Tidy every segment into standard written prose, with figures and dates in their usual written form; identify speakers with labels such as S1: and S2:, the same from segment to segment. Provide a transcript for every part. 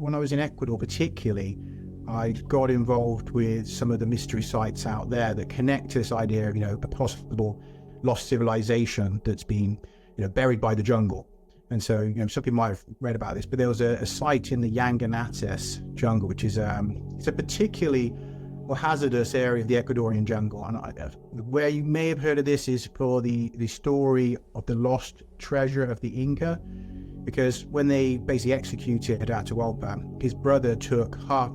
S1: when I was in Ecuador particularly, I got involved with some of the mystery sites out there that connect to this idea of, a possible lost civilization that's been, buried by the jungle. And so, some people might have read about this, but there was a site in the Yanganates jungle, which is it's a particularly hazardous area of the Ecuadorian jungle. And where you may have heard of this is for the story of the lost treasure of the Inca, because when they basically executed Atahualpa, his brother took half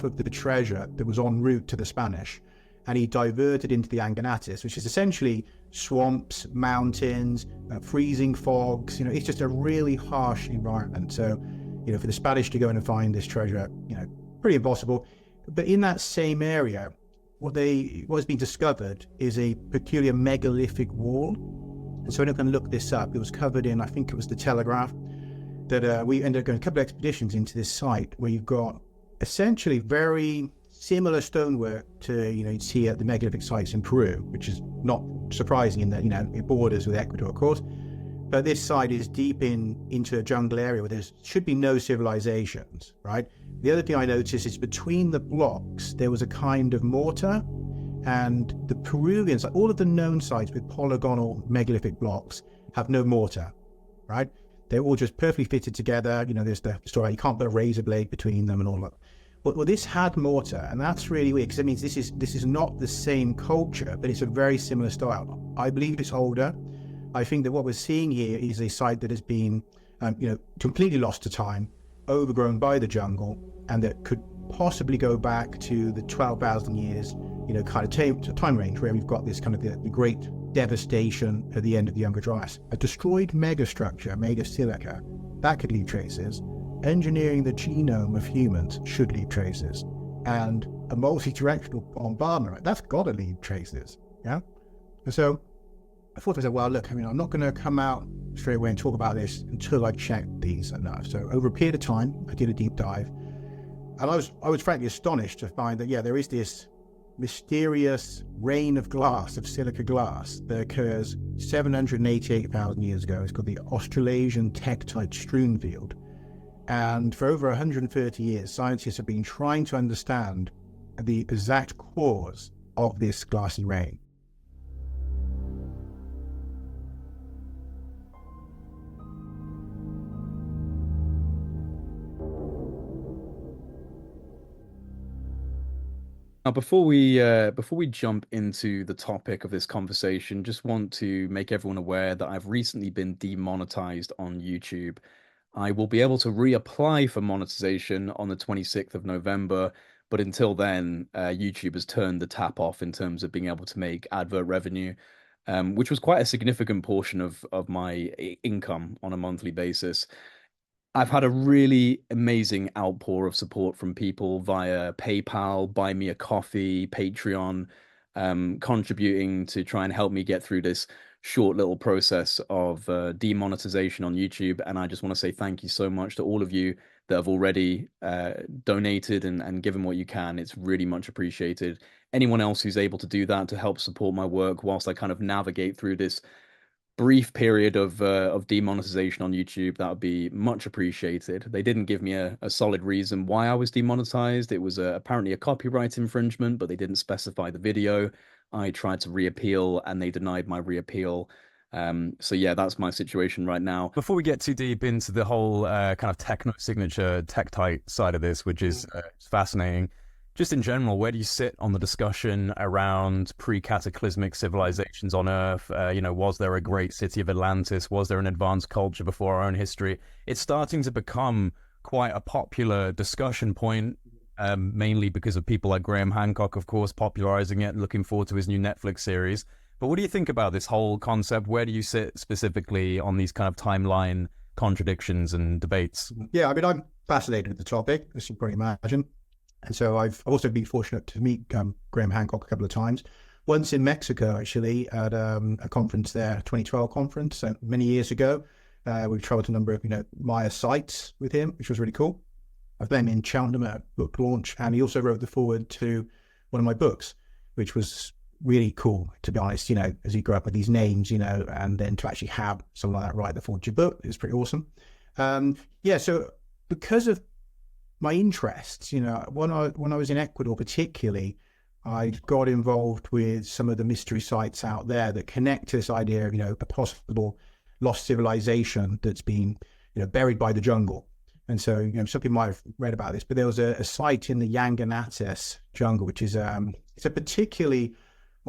S1: of the treasure that was en route to the Spanish, and he diverted into the Yanganates, which is essentially swamps, mountains, freezing fogs. It's just a really harsh environment. So, for the Spanish to go in and find this treasure, pretty impossible. But in that same area, what has been discovered is a peculiar megalithic wall. And so anyone can look this up. It was covered in, I think it was the Telegraph, that we ended up going a couple of expeditions into this site where you've got essentially very similar stonework to, you'd see at the megalithic sites in Peru, which is not surprising in that, it borders with Ecuador, of course. But this site is deep into a jungle area where there should be no civilizations, right? The other thing I noticed is between the blocks, there was a kind of mortar, and the Peruvians, like all of the known sites with polygonal megalithic blocks, have no mortar, right? They're all just perfectly fitted together. There's the story, you can't put a razor blade between them and all that. Well, this had mortar, and that's really weird, because it means this is not the same culture, but it's a very similar style. I believe it's older. I think that what we're seeing here is a site that has been, completely lost to time, overgrown by the jungle, and that could possibly go back to the 12,000 years, kind of time range where we've got this kind of the great devastation at the end of the Younger Dryas. A destroyed megastructure made of silica, that could leave traces. Engineering the genome of humans should leave traces. And a multi-directional bombardment, that's got to leave traces, yeah? And so I thought to myself, well, look, I'm not going to come out straight away and talk about this until I check these enough. So over a period of time, I did a deep dive, and I was frankly astonished to find that, there is this mysterious rain of glass, of silica glass, that occurs 788,000 years ago. It's called the Australasian tektite strewn field. And for over 130 years, scientists have been trying to understand the exact cause of this glassy rain.
S2: Now, before we jump into the topic of this conversation, just want to make everyone aware that I've recently been demonetized on YouTube. I will be able to reapply for monetization on the 26th of November, but until then, YouTube has turned the tap off in terms of being able to make advert revenue, which was quite a significant portion of my income on a monthly basis. I've had a really amazing outpour of support from people via PayPal, Buy Me a Coffee, Patreon, contributing to try and help me get through this short little process of demonetization on YouTube. And I just want to say thank you so much to all of you that have already donated and given what you can. It's really much appreciated. Anyone else who's able to do that to help support my work whilst I kind of navigate through this brief period of demonetization on YouTube, that would be much appreciated. They didn't give me a solid reason why I was demonetized. It was apparently a copyright infringement, but they didn't specify the video. I tried to reappeal and they denied my reappeal. So yeah, that's my situation right now.
S3: Before we get too deep into the whole kind of techno signature tektite side of this, which is fascinating, just in general, where do you sit on the discussion around pre-cataclysmic civilizations on Earth? Was there a great city of Atlantis? Was there an advanced culture before our own history? It's starting to become quite a popular discussion point, mainly because of people like Graham Hancock, of course, popularizing it and looking forward to his new Netflix series. But what do you think about this whole concept? Where do you sit specifically on these kind of timeline contradictions and debates?
S1: Yeah, I'm fascinated with the topic, as you probably imagine. And so I've also been fortunate to meet Graham Hancock a couple of times. Once in Mexico, actually, at a conference there, 2012 conference, many years ago. We've traveled to a number of, Maya sites with him, which was really cool. I've met him in Cheltenham at a book launch, and he also wrote the foreword to one of my books, which was really cool, to be honest, as you grow up with these names, and then to actually have someone like that write the foreword to your book is pretty awesome. So because of my interests. When I was in Ecuador particularly, I got involved with some of the mystery sites out there that connect to this idea of, a possible lost civilization that's been, buried by the jungle. And so, some people might have read about this, but there was a site in the Yanganates jungle, which is it's a particularly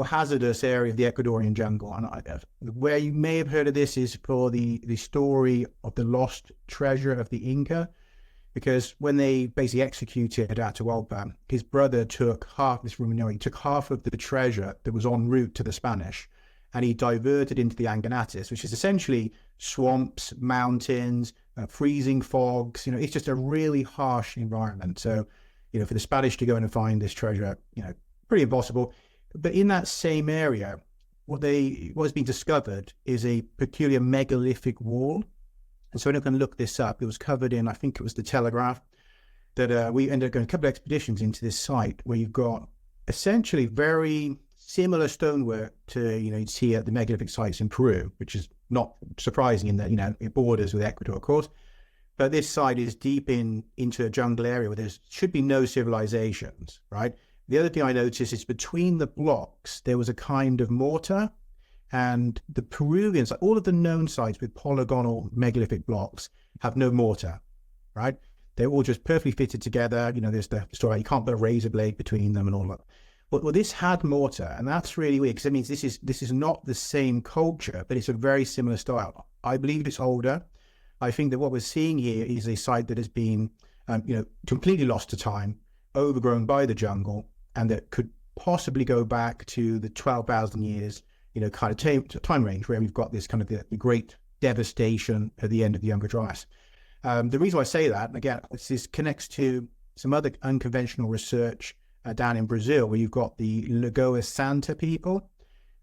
S1: hazardous area of the Ecuadorian jungle. And where you may have heard of this is for the story of the lost treasure of the Inca, because when they basically executed Atahualpa, his brother took half of the treasure that was en route to the Spanish, and he diverted into the Yanganates, which is essentially swamps, mountains, freezing fogs. It's just a really harsh environment. So, for the Spanish to go in and find this treasure, pretty impossible. But in that same area, what has been discovered is a peculiar megalithic wall. And so when I can look this up, it was covered in, I think it was the Telegraph, that we ended up going a couple of expeditions into this site where you've got essentially very similar stonework to, you'd see at the megalithic sites in Peru, which is not surprising in that, it borders with Ecuador, of course. But this site is deep into a jungle area where there should be no civilizations, right? The other thing I noticed is between the blocks, there was a kind of mortar. And the Peruvians, like all of the known sites with polygonal megalithic blocks, have no mortar, right? They're all just perfectly fitted together. There's the story, you can't put a razor blade between them and all that. Well, this had mortar, and that's really weird, because it means this is not the same culture, but it's a very similar style. I believe it's older. I think that what we're seeing here is a site that has been, completely lost to time, overgrown by the jungle, and that could possibly go back to the 12,000 years kind of time range where we've got this kind of the great devastation at the end of the Younger Dryas. The reason why I say that, again, this connects to some other unconventional research down in Brazil, where you've got the Lagoa Santa people.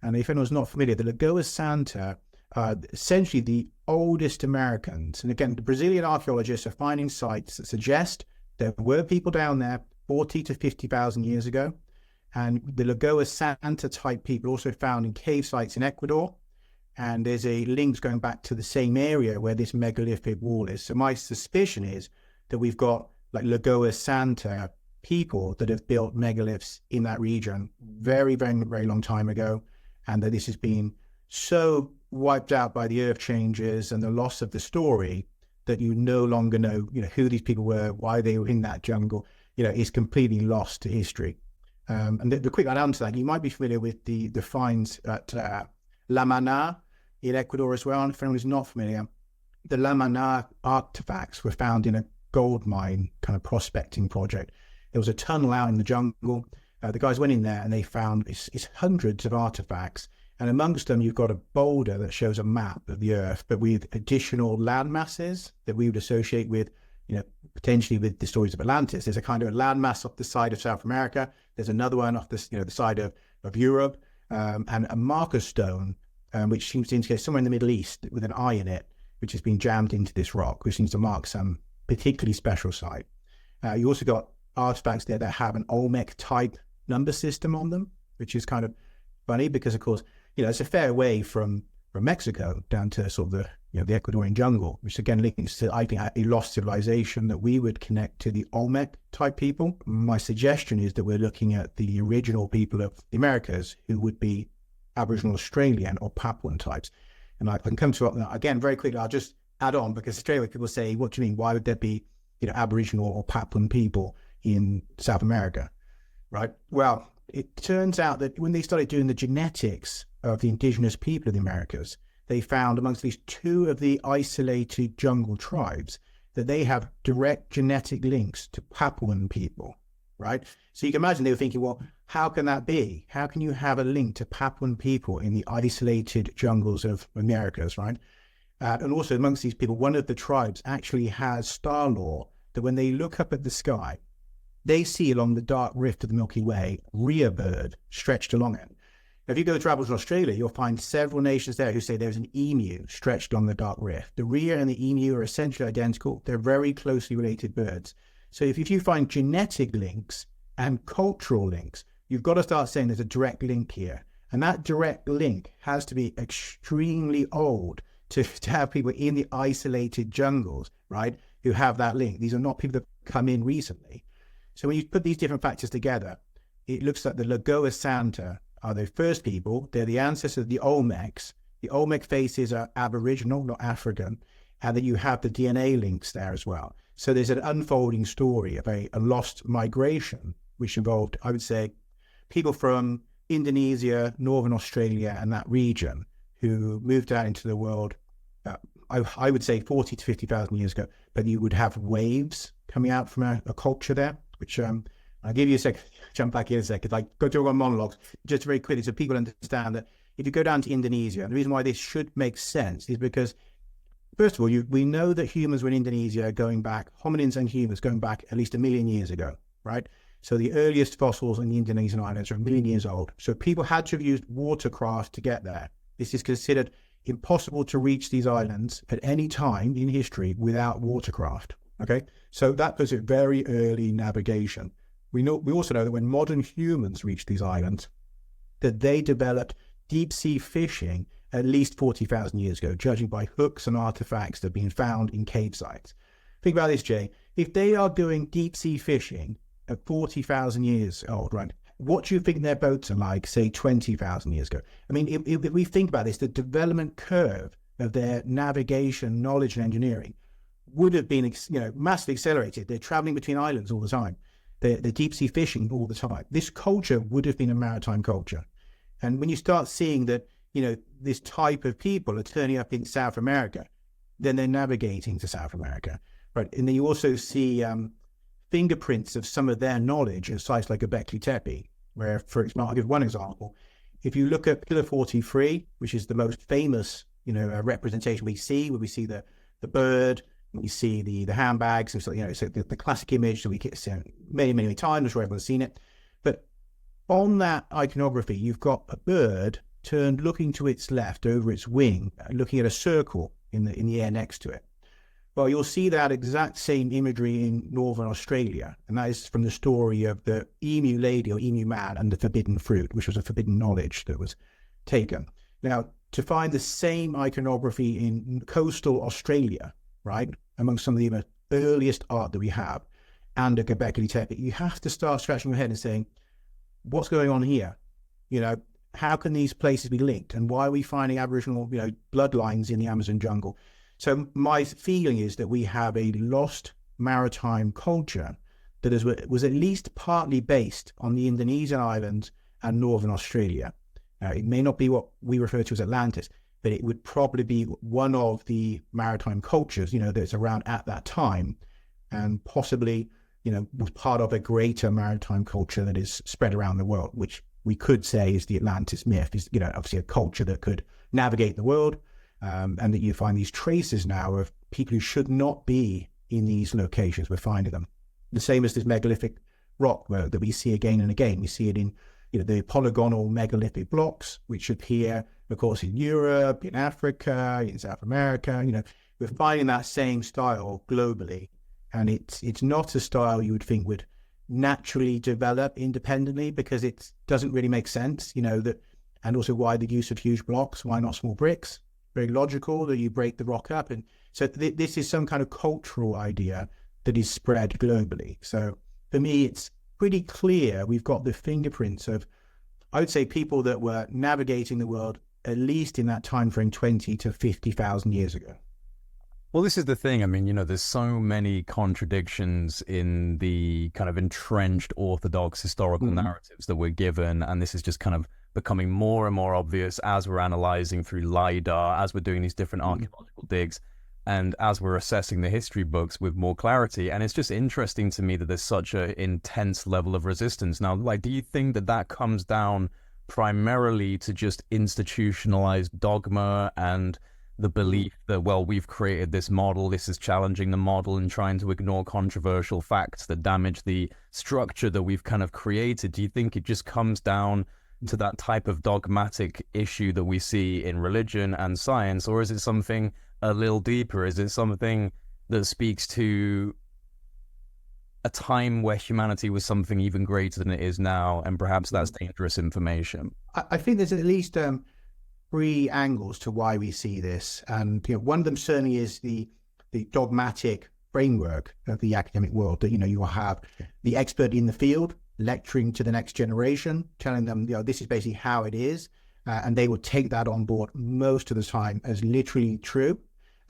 S1: And if anyone's not familiar, the Lagoa Santa are essentially the oldest Americans. And again, the Brazilian archaeologists are finding sites that suggest there were people down there 40 to 50,000 years ago. And the Lagoa Santa type people also found in cave sites in Ecuador. And there's a links going back to the same area where this megalithic wall is. So my suspicion is that we've got like Lagoa Santa people that have built megaliths in that region very, very, very long time ago. And that this has been so wiped out by the earth changes and the loss of the story that you no longer know, who these people were, why they were in that jungle. Is completely lost to history. And the quick add-on to that, you might be familiar with the finds at La Mana in Ecuador as well. And if anyone is not familiar, the La Mana artifacts were found in a gold mine kind of prospecting project. There was a tunnel out in the jungle. The guys went in there and they found it's hundreds of artifacts. And amongst them, you've got a boulder that shows a map of the Earth, but with additional land masses that we would associate with, potentially with the stories of Atlantis. There's a kind of a landmass off the side of South America. There's another one off the, the side of Europe, and a marker stone, which seems to indicate somewhere in the Middle East with an eye in it, which has been jammed into this rock, which seems to mark some particularly special site. You also got artifacts there that have an Olmec type number system on them, which is kind of funny because, of course, it's a fair way from Mexico down to sort of the the Ecuadorian jungle, which again links to, I think, a lost civilization that we would connect to the Olmec type people. My suggestion is that we're looking at the original people of the Americas, who would be Aboriginal Australian or Papuan types. And I can come to it again very quickly. I'll just add on, because straight away people say, what do you mean? Why would there be Aboriginal or Papuan people in South America, right? Well, it turns out that when they started doing the genetics of the indigenous people of the Americas, they found amongst these two of the isolated jungle tribes that they have direct genetic links to Papuan people, right? So you can imagine they were thinking, well, how can that be? How can you have a link to Papuan people in the isolated jungles of Americas, right? And also amongst these people, one of the tribes actually has star lore that when they look up at the sky, they see along the dark rift of the Milky Way, a rhea bird stretched along it. If you go travel to Australia, you'll find several nations there who say there's an emu stretched along the dark rift. The rhea and the emu are essentially identical. They're very closely related birds. So if you find genetic links and cultural links, you've got to start saying there's a direct link here. And that direct link has to be extremely old to have people in the isolated jungles, right? who have that link. These are not people that come in recently. So when you put these different factors together, it looks like the Lagoa Santa are the first people. They're the ancestors of the Olmecs. The Olmec faces are Aboriginal, not African. And then you have the DNA links there as well. So there's an unfolding story of a lost migration, which involved, I would say, people from Indonesia, Northern Australia, and that region who moved out into the world, I would say 40 to 50,000 years ago. But you would have waves coming out from a culture there, which I'll give you a second, jump back in a second, like go through on monologues, just very quickly so people understand that if you go down to Indonesia, the reason why this should make sense is because, first of all, we know that humans were in Indonesia going back, hominins and humans going back at least 1 million years ago, right? So the earliest fossils in the Indonesian islands are 1 million years old. So people had to have used watercraft to get there. This is considered impossible to reach these islands at any time in history without watercraft, okay? So that was a very early navigation. We also know that when modern humans reached these islands, that they developed deep sea fishing at least 40,000 years ago, judging by hooks and artifacts that have been found in cave sites. Think about this, Jay. If they are doing deep sea fishing at 40,000 years old, right? What do you think their boats are like, say, 20,000 years ago? I mean, if we think about this, the development curve of their navigation, knowledge, and engineering would have been, massively accelerated. They're traveling between islands all the time. They're deep sea fishing all the time. This culture would have been a maritime culture. And when you start seeing that, this type of people are turning up in South America, then they're navigating to South America, right? And then you also see fingerprints of some of their knowledge at sites like Göbekli Tepe, where, for example, I'll give one example. If you look at Pillar 43, which is the most famous, representation we see, where we see the bird, we see the handbags, and so, so the classic image that we get many, many times. I'm sure everyone's seen it. But on that iconography, you've got a bird turned looking to its left over its wing, looking at a circle in the air next to it. Well, you'll see that exact same imagery in Northern Australia, and that is from the story of the emu lady or emu man and the forbidden fruit, which was a forbidden knowledge that was taken. Now, to find the same iconography in coastal Australia, right, among some of the earliest art that we have, and at Göbekli Tepe, you have to start scratching your head and saying, what's going on here? How can these places be linked? And why are we finding Aboriginal, bloodlines in the Amazon jungle? So my feeling is that we have a lost maritime culture that was at least partly based on the Indonesian islands and Northern Australia. It may not be what we refer to as Atlantis, but it would probably be one of the maritime cultures, that's around at that time, and possibly, was part of a greater maritime culture that is spread around the world, which we could say is the Atlantis myth, is, obviously a culture that could navigate the world, and that you find these traces now of people who should not be in these locations. We're finding them. The same as this megalithic rock that we see again and again. We see it in, the polygonal megalithic blocks, which appear, of course, in Europe, in Africa, in South America. We're finding that same style globally, and it's not a style you would think would naturally develop independently, because it doesn't really make sense, and also why the use of huge blocks, why not small bricks? Very logical that you break the rock up. And so this is some kind of cultural idea that is spread globally. So for me, it's pretty clear we've got the fingerprints of, I would say, people that were navigating the world at least in that time frame 20 to 50,000 years ago.
S3: Well, this is the thing. I mean, there's so many contradictions in the kind of entrenched orthodox historical narratives that we're given, and this is just kind of becoming more and more obvious as we're analyzing through LiDAR, as we're doing these different archaeological digs, and as we're assessing the history books with more clarity. And it's just interesting to me that there's such an intense level of resistance. Now, do you think that comes down primarily to just institutionalized dogma and the belief that, well, we've created this model, this is challenging the model and trying to ignore controversial facts that damage the structure that we've kind of created? Do you think it just comes down to that type of dogmatic issue that we see in religion and science, or is it something a little deeper? Is it something that speaks to a time where humanity was something even greater than it is now, and perhaps that's dangerous information?
S1: I think there's at least 3 angles to why we see this, and one of them certainly is the dogmatic framework of the academic world, that, you will have the expert in the field lecturing to the next generation, telling them, this is basically how it is. And they will take that on board most of the time as literally true.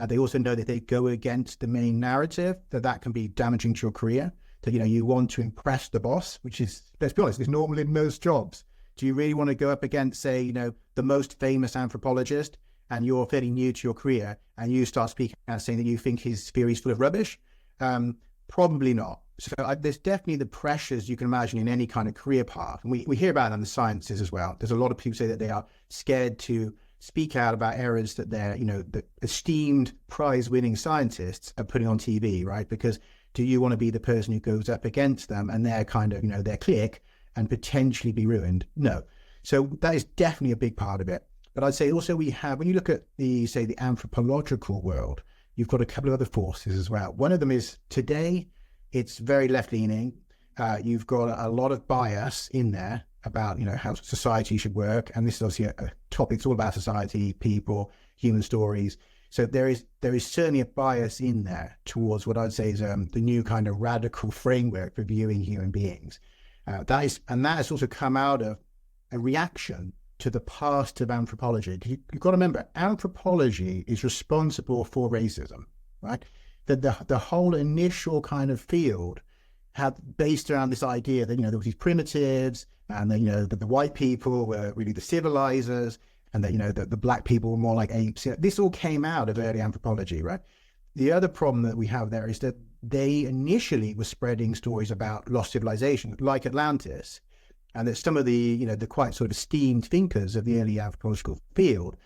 S1: They also know that they go against the main narrative, that can be damaging to your career. That, you want to impress the boss, which is, let's be honest, is normal in most jobs. Do you really want to go up against, say, the most famous anthropologist, and you're fairly new to your career, and you start speaking and saying that you think his theory is full of rubbish? Probably not. So there's definitely the pressures you can imagine in any kind of career path. And we hear about it in the sciences as well. There's a lot of people say that they are scared to speak out about errors that the esteemed prize-winning scientists are putting on TV, right? Because do you want to be the person who goes up against them and their kind of, their clique, and potentially be ruined? No. So that is definitely a big part of it. But I'd say also we have, when you look at the anthropological world, you've got a couple of other forces as well. One of them is today, it's very left-leaning. You've got a lot of bias in there about, how society should work. And this is obviously a topic, it's all about society, people, human stories. So there is certainly a bias in there towards what I'd say is the new kind of radical framework for viewing human beings. That has also come out of a reaction to the past of anthropology. You've got to remember, anthropology is responsible for racism, right? The whole initial kind of field had based around this idea that, there were these primitives, and then, that the white people were really the civilizers, and that, the black people were more like apes. This all came out of early anthropology, right? The other problem that we have there is that they initially were spreading stories about lost civilization, like Atlantis, and that some of the, the quite sort of esteemed thinkers of the early anthropological field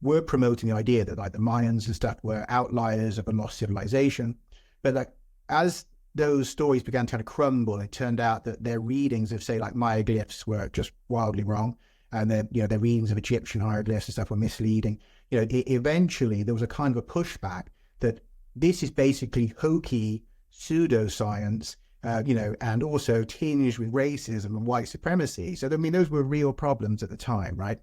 S1: were promoting the idea that, like, the Mayans and stuff were outliers of a lost civilization. But as those stories began to kind of crumble, it turned out that their readings of, say, like Maya glyphs were just wildly wrong. And their readings of Egyptian hieroglyphs and stuff were misleading. Eventually there was a kind of a pushback that this is basically hokey pseudoscience, and also tinged with racism and white supremacy. So, those were real problems at the time, right?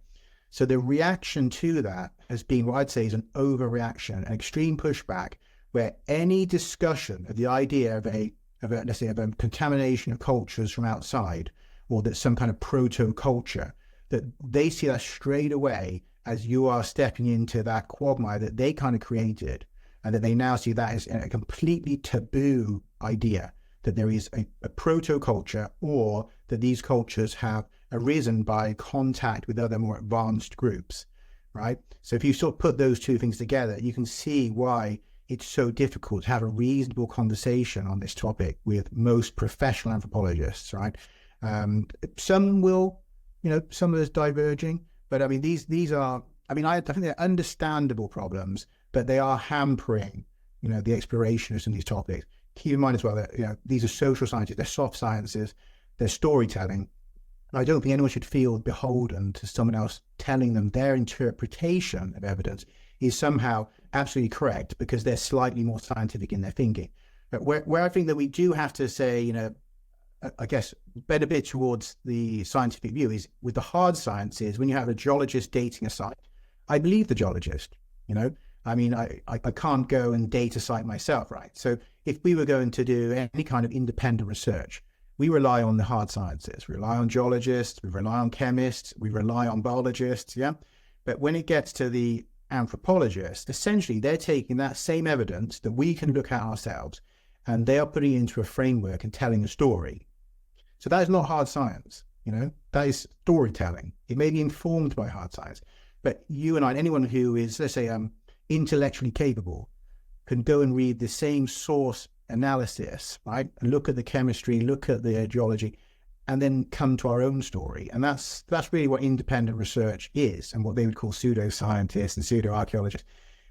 S1: So the reaction to that has been what I'd say is an overreaction, an extreme pushback, where any discussion of the idea of a contamination of cultures from outside, or that some kind of proto-culture, that they see that straight away as you are stepping into that quagmire that they kind of created, and that they now see that as a completely taboo idea, that there is a proto-culture, or that these cultures have arisen by contact with other more advanced groups, right? So if you sort of put those two things together, you can see why it's so difficult to have a reasonable conversation on this topic with most professional anthropologists, right? Some will, some of us diverging, but these are, I think they're understandable problems, but they are hampering, the explorationists in these topics. Keep in mind as well that, these are social sciences, they're soft sciences, they're storytelling. I don't think anyone should feel beholden to someone else telling them their interpretation of evidence is somehow absolutely correct because they're slightly more scientific in their thinking. But where I think that we do have to say, I guess, better bit towards the scientific view is with the hard sciences, when you have a geologist dating a site, I believe the geologist, I can't go and date a site myself, right? So if we were going to do any kind of independent research, we rely on the hard sciences. We rely on geologists, we rely on chemists, we rely on biologists, yeah? But when it gets to the anthropologists, essentially they're taking that same evidence that we can look at ourselves, and they are putting it into a framework and telling a story. So that is not hard science, that is storytelling. It may be informed by hard science, but you and I, anyone who is, let's say, intellectually capable, can go and read the same source analysis, right? And look at the chemistry, look at the geology, and then come to our own story. And that's really what independent research is, and what they would call pseudoscientists and pseudo-archaeologists.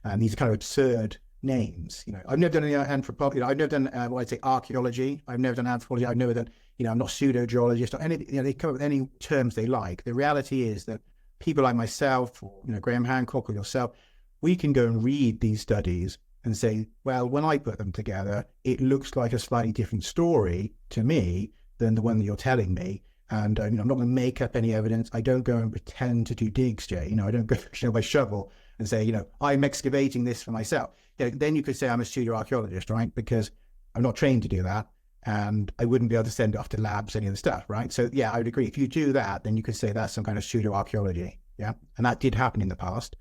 S1: And these are kind of absurd names. I've never done any anthropology. I've never done what I'd say archaeology. I've never done anthropology. I've never done, I'm not pseudo-geologist or anything. They come up with any terms they like. The reality is that people like myself, or Graham Hancock or yourself, we can go and read these studies and say, well, when I put them together, it looks like a slightly different story to me than the one that you're telling me. And I'm not going to make up any evidence. I don't go and pretend to do digs, Jay. I don't go my shovel and say, I'm excavating this for myself. then you could say I'm a pseudo-archaeologist, right? Because I'm not trained to do that, and I wouldn't be able to send it off to labs, any of the stuff, right? So yeah, I would agree. If you do that, then you could say that's some kind of pseudo-archaeology, yeah? And that did happen in the past.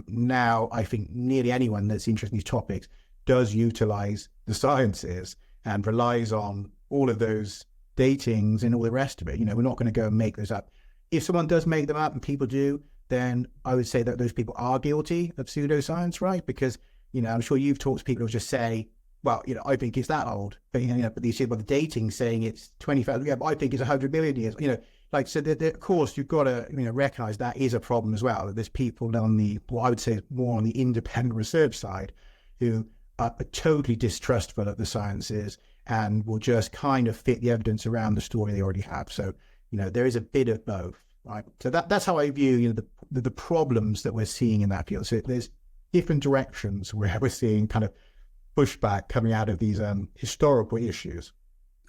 S1: Now, I think nearly anyone that's interested in these topics does utilize the sciences and relies on all of those datings and all the rest of it. We're not going to go and make those up. If someone does make them up, and people do, then I would say that those people are guilty of pseudoscience, right? Because, I'm sure you've talked to people who just say, well, I think it's that old. But, but you see about the dating saying it's 20,000, yeah, but I think it's 100 million years. So of course, you've got to, recognize that is a problem as well. That there's people on the, what I would say more on the independent research side who are totally distrustful of the sciences and will just kind of fit the evidence around the story they already have. So, there is a bit of both, right? So that's how I view, the problems that we're seeing in that field. So there's different directions where we're seeing kind of pushback coming out of these historical issues.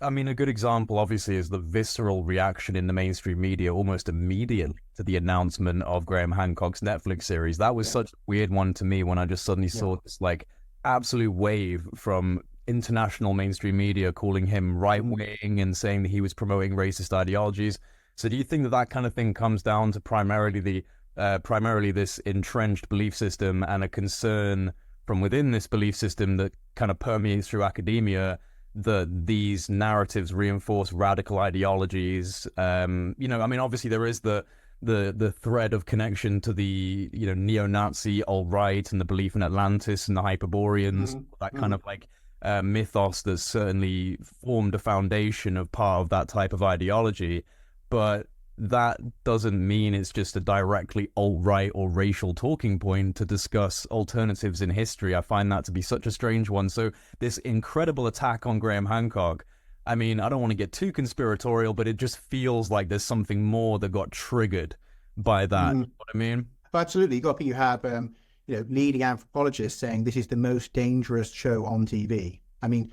S3: I mean, a good example, obviously, is the visceral reaction in the mainstream media almost immediately to the announcement of Graham Hancock's Netflix series. That was such a weird one to me when I just suddenly saw this absolute wave from international mainstream media calling him right-wing and saying that he was promoting racist ideologies. So do you think that kind of thing comes down to primarily this entrenched belief system and a concern from within this belief system that kind of permeates through academia, that these narratives reinforce radical ideologies? Obviously there is the thread of connection to the neo-Nazi alt-right and the belief in Atlantis and the Hyperboreans, that kind of mythos that's certainly formed a foundation of part of that type of ideology. But that doesn't mean it's just a directly alt-right or racial talking point to discuss alternatives in history. I find that to be such a strange one. So this incredible attack on Graham Hancock, I mean, I don't want to get too conspiratorial, but it just feels like there's something more that got triggered by that. You know what I mean?
S1: Absolutely. You have leading anthropologists saying this is the most dangerous show on TV. I mean,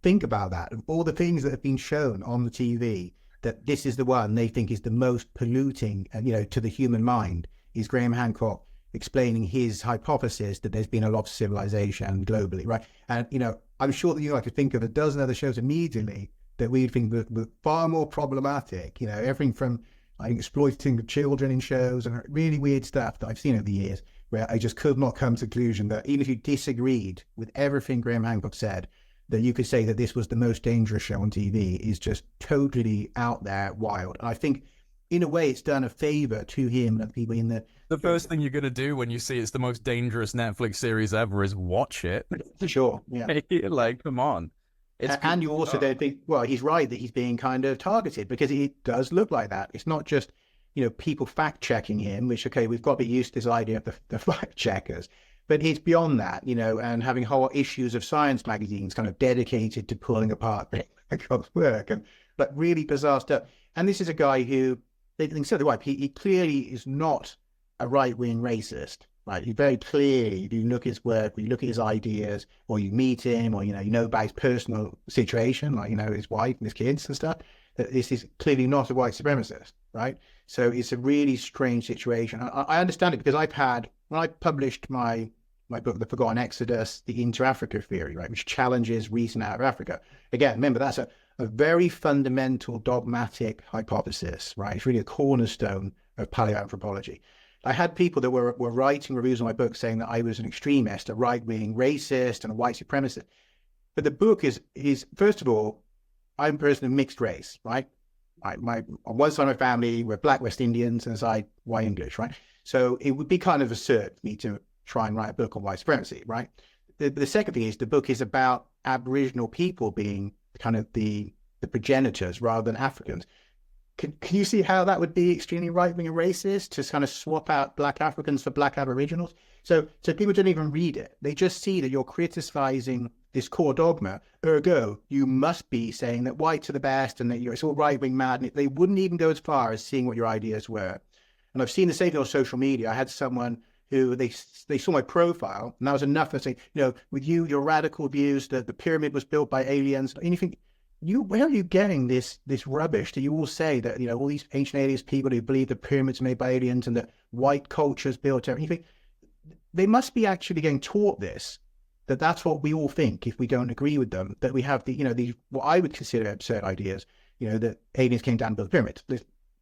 S1: think about that. Of all the things that have been shown on the TV, that this is the one they think is the most polluting, to the human mind, is Graham Hancock explaining his hypothesis that there's been a lost civilization globally, right? And, I'm sure that I could think of a dozen other shows immediately that we think were far more problematic, everything from exploiting the children in shows and really weird stuff that I've seen over the years, where I just could not come to the conclusion that even if you disagreed with everything Graham Hancock said, that you could say that this was the most dangerous show on TV is just totally out there, wild. And I think, in a way, it's done a favor to him and people in the...
S3: The first thing you're going to do when you see it's the most dangerous Netflix series ever is watch it.
S1: For sure, yeah.
S3: Come on.
S1: And you also don't think, well, he's right that he's being kind of targeted, because it does look like that. It's not just, people fact-checking him, which, okay, we've got to be used to this idea of the fact-checkers. But it's beyond that, and having whole issues of science magazines kind of dedicated to pulling apart Hancock's work and really bizarre stuff. And this is a guy who, they think so, he clearly is not a right-wing racist, right? He very clearly, if you look at his work, or you look at his ideas, or you meet him, or, about his personal situation, his wife and his kids and stuff, that this is clearly not a white supremacist, right? So it's a really strange situation. I understand it because when I published my book, The Forgotten Exodus, the Inter-Africa Theory, right, which challenges reason out of Africa. Again, remember, that's a very fundamental dogmatic hypothesis, right? It's really a cornerstone of paleoanthropology. I had people that were writing reviews on my book saying that I was an extremist, a right-wing racist, and a white supremacist. But the book is first of all, I'm a person of mixed race, right? On one side of my family, we're Black West Indians, and the side white English, right? So it would be kind of absurd for me to try and write a book on white supremacy, right? The second thing is the book is about Aboriginal people being kind of the progenitors rather than Africans. Can you see how that would be extremely right-wing and racist, to kind of swap out Black Africans for Black Aboriginals? So people don't even read it. They just see that you're criticizing this core dogma. Ergo, you must be saying that whites are the best and that it's all right-wing mad. And they wouldn't even go as far as seeing what your ideas were. And I've seen the same thing on social media. I had someone who they saw my profile, and that was enough to say, with your radical views that the pyramid was built by aliens. And you think, where are you getting this rubbish that you all say that, all these ancient aliens people who believe the pyramids are made by aliens and that white culture's built everything? You think they must be actually getting taught this that's what we all think if we don't agree with them, that we have these what I would consider absurd ideas, that aliens came down and built pyramids.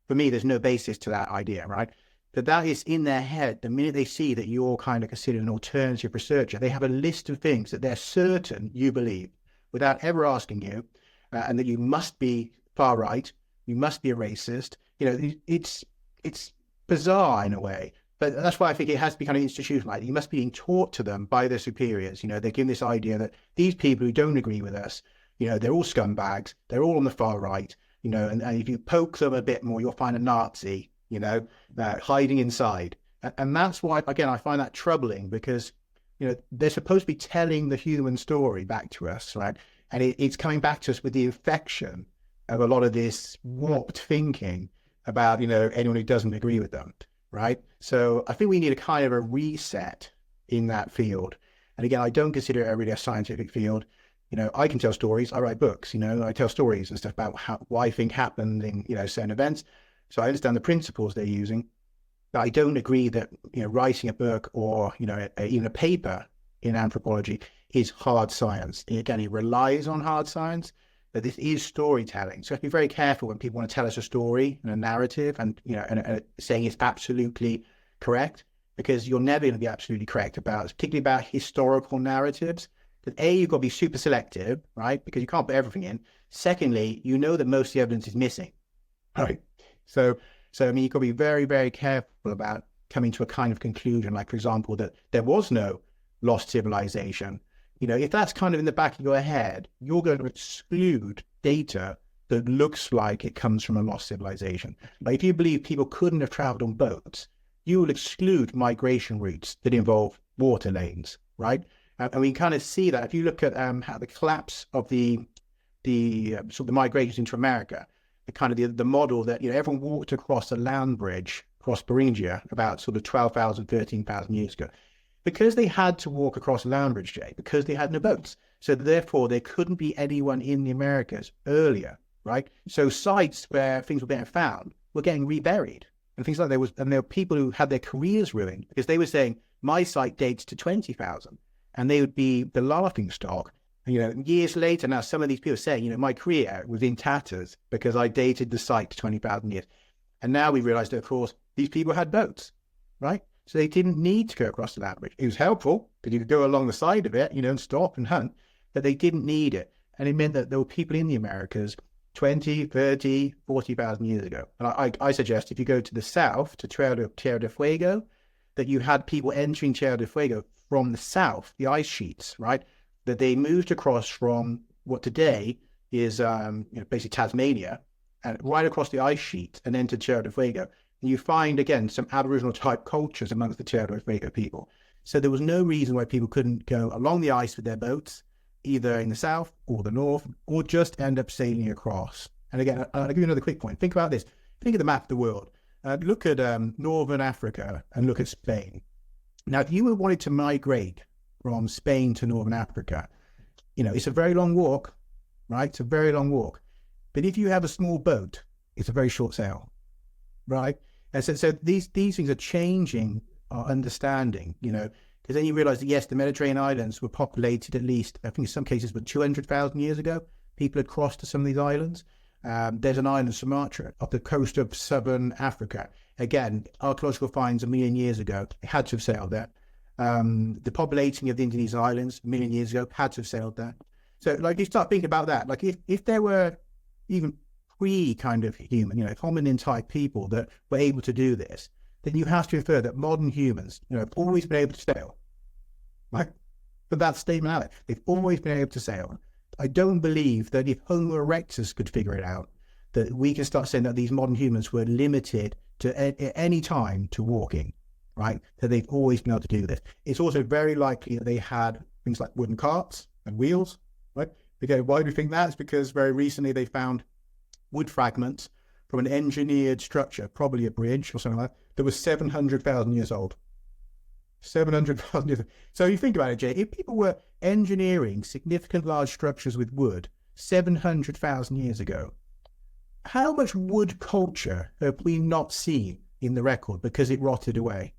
S1: For me, there's no basis to that idea, right? That is in their head. The minute they see that you're kind of considered an alternative researcher, they have a list of things that they're certain you believe without ever asking you, and that you must be far right, you must be a racist. It's bizarre in a way. But that's why I think it has to be kind of institutionalized. You must be being taught to them by their superiors. They're given this idea that these people who don't agree with us, they're all scumbags. They're all on the far right. And if you poke them a bit more, you'll find a Nazi, hiding inside. And that's why, again, I find that troubling, because, they're supposed to be telling the human story back to us, right? And it's coming back to us with the infection of a lot of this warped thinking about, anyone who doesn't agree with them. Right. So I think we need a kind of a reset in that field. And again, I don't consider it really a scientific field. I can tell stories. I write books. I tell stories and stuff about why things happened in, certain events. So I understand the principles they're using. But I don't agree that, writing a book or, even a paper in anthropology is hard science. Again, it relies on hard science, but this is storytelling. So I have to be very careful when people want to tell us a story and a narrative and, and saying it's absolutely correct, because you're never going to be absolutely correct particularly about historical narratives. Because A, you've got to be super selective, right? Because you can't put everything in. Secondly, that most of the evidence is missing, right? So I mean, you've got to be very, very careful about coming to a kind of conclusion, like, for example, that there was no lost civilization. If that's kind of in the back of your head, you're going to exclude data that looks like it comes from a lost civilization. Like, if you believe people couldn't have traveled on boats, you will exclude migration routes that involve water lanes, right? And we kind of see that if you look at how the collapse of the sort of the migrations into America, the model that, everyone walked across a land bridge across Beringia about sort of 12,000, 13,000 years ago. Because they had to walk across land bridge, Jay, because they had no boats. So therefore, there couldn't be anyone in the Americas earlier, right? So sites where things were getting found were getting reburied. And things like there were people who had their careers ruined because they were saying, my site dates to 20,000. And they would be the laughing stock. And, years later, now some of these people are saying, my career was in tatters because I dated the site to 20,000 years. And now we realize that, of course, these people had boats, right? So they didn't need to go across the land bridge. It was helpful because you could go along the side of it, and stop and hunt, but they didn't need it. And it meant that there were people in the Americas 20, 30, 40,000 years ago. And I suggest if you go to the south, to Tierra del Fuego, that you had people entering Tierra del Fuego from the south, the ice sheets, right? That they moved across from what today is basically Tasmania, and right across the ice sheet and then to Tierra del Fuego. You find, again, some Aboriginal type cultures amongst the Tierra del Fuego people. So there was no reason why people couldn't go along the ice with their boats, either in the south or the north, or just end up sailing across. And again, I'll give you another quick point. Think about this. Think of the map of the world. Look at Northern Africa and look at Spain. Now, if you wanted to migrate from Spain to Northern Africa, it's a very long walk, right? It's a very long walk. But if you have a small boat, it's a very short sail, right? And so these things are changing our understanding, because then you realize that, yes, the Mediterranean islands were populated at least, I think in some cases, 200,000 years ago. People had crossed to some of these islands. There's an island, Sumatra, off the coast of southern Africa. Again, archaeological finds 1 million years ago, they had to have sailed there. The populating of the Indonesian islands 1 million years ago had to have sailed there. So, like, you start thinking about that. Like, if there were even kind of human, hominin type people that were able to do this, then you have to infer that modern humans, have always been able to sail, right? But that statement out, they've always been able to sail. I don't believe that if Homo erectus could figure it out, that we can start saying that these modern humans were limited to at any time to walking, right? That they've always been able to do this. It's also very likely that they had things like wooden carts and wheels, right? Okay, why do we think that? It's because very recently they found wood fragments from an engineered structure, probably a bridge or something like that was 700,000 years old. 700,000 years old. So you think about it, Jay, if people were engineering significant large structures with wood 700,000 years ago, how much wood culture have we not seen in the record because it rotted away,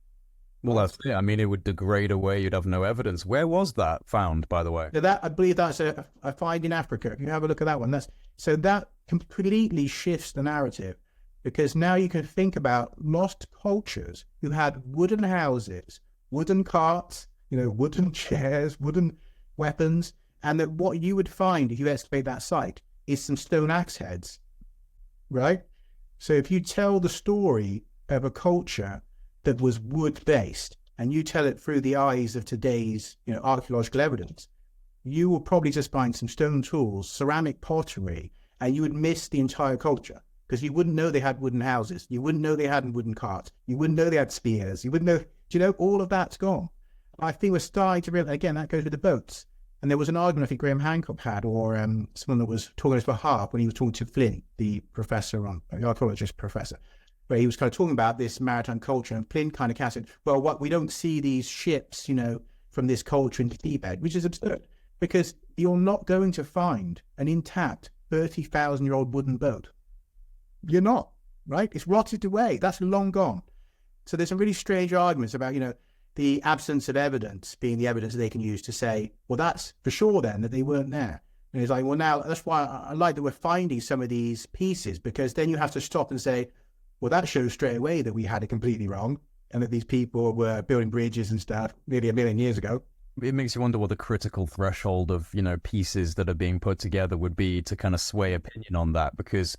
S3: Well, that's it. I mean, it would degrade away. You'd have no evidence. Where was that found, by the way?
S1: Now that, I believe that's a find in Africa. If you have a look at that one, that completely shifts the narrative, because now you can think about lost cultures who had wooden houses, wooden carts, wooden chairs, wooden weapons, and that what you would find if you excavate that site is some stone axe heads, right? So if you tell the story of a culture that was wood-based, and you tell it through the eyes of today's, archaeological evidence, you will probably just find some stone tools, ceramic pottery, and you would miss the entire culture, because you wouldn't know they had wooden houses. You wouldn't know they had wooden carts. You wouldn't know they had spears. You wouldn't know, all of that's gone. I think we're starting to realize, again, that goes with the boats. And there was an argument I think Graham Hancock had, or someone that was talking on his behalf when he was talking to Flynn, the archaeologist professor, where he was kind of talking about this maritime culture, and Flynn kind of cast it, well, we don't see these ships, from this culture in the seabed, which is absurd, because you're not going to find an intact 30,000-year-old wooden boat. You're not, right? It's rotted away. That's long gone. So there's some really strange arguments about, the absence of evidence being the evidence that they can use to say, well, that's for sure then that they weren't there. And it's like, well, now that's why I like that we're finding some of these pieces, because then you have to stop and say, well, that shows straight away that we had it completely wrong, and that these people were building bridges and stuff nearly 1 million years ago.
S3: It makes you wonder what the critical threshold of, pieces that are being put together would be to kind of sway opinion on that, because,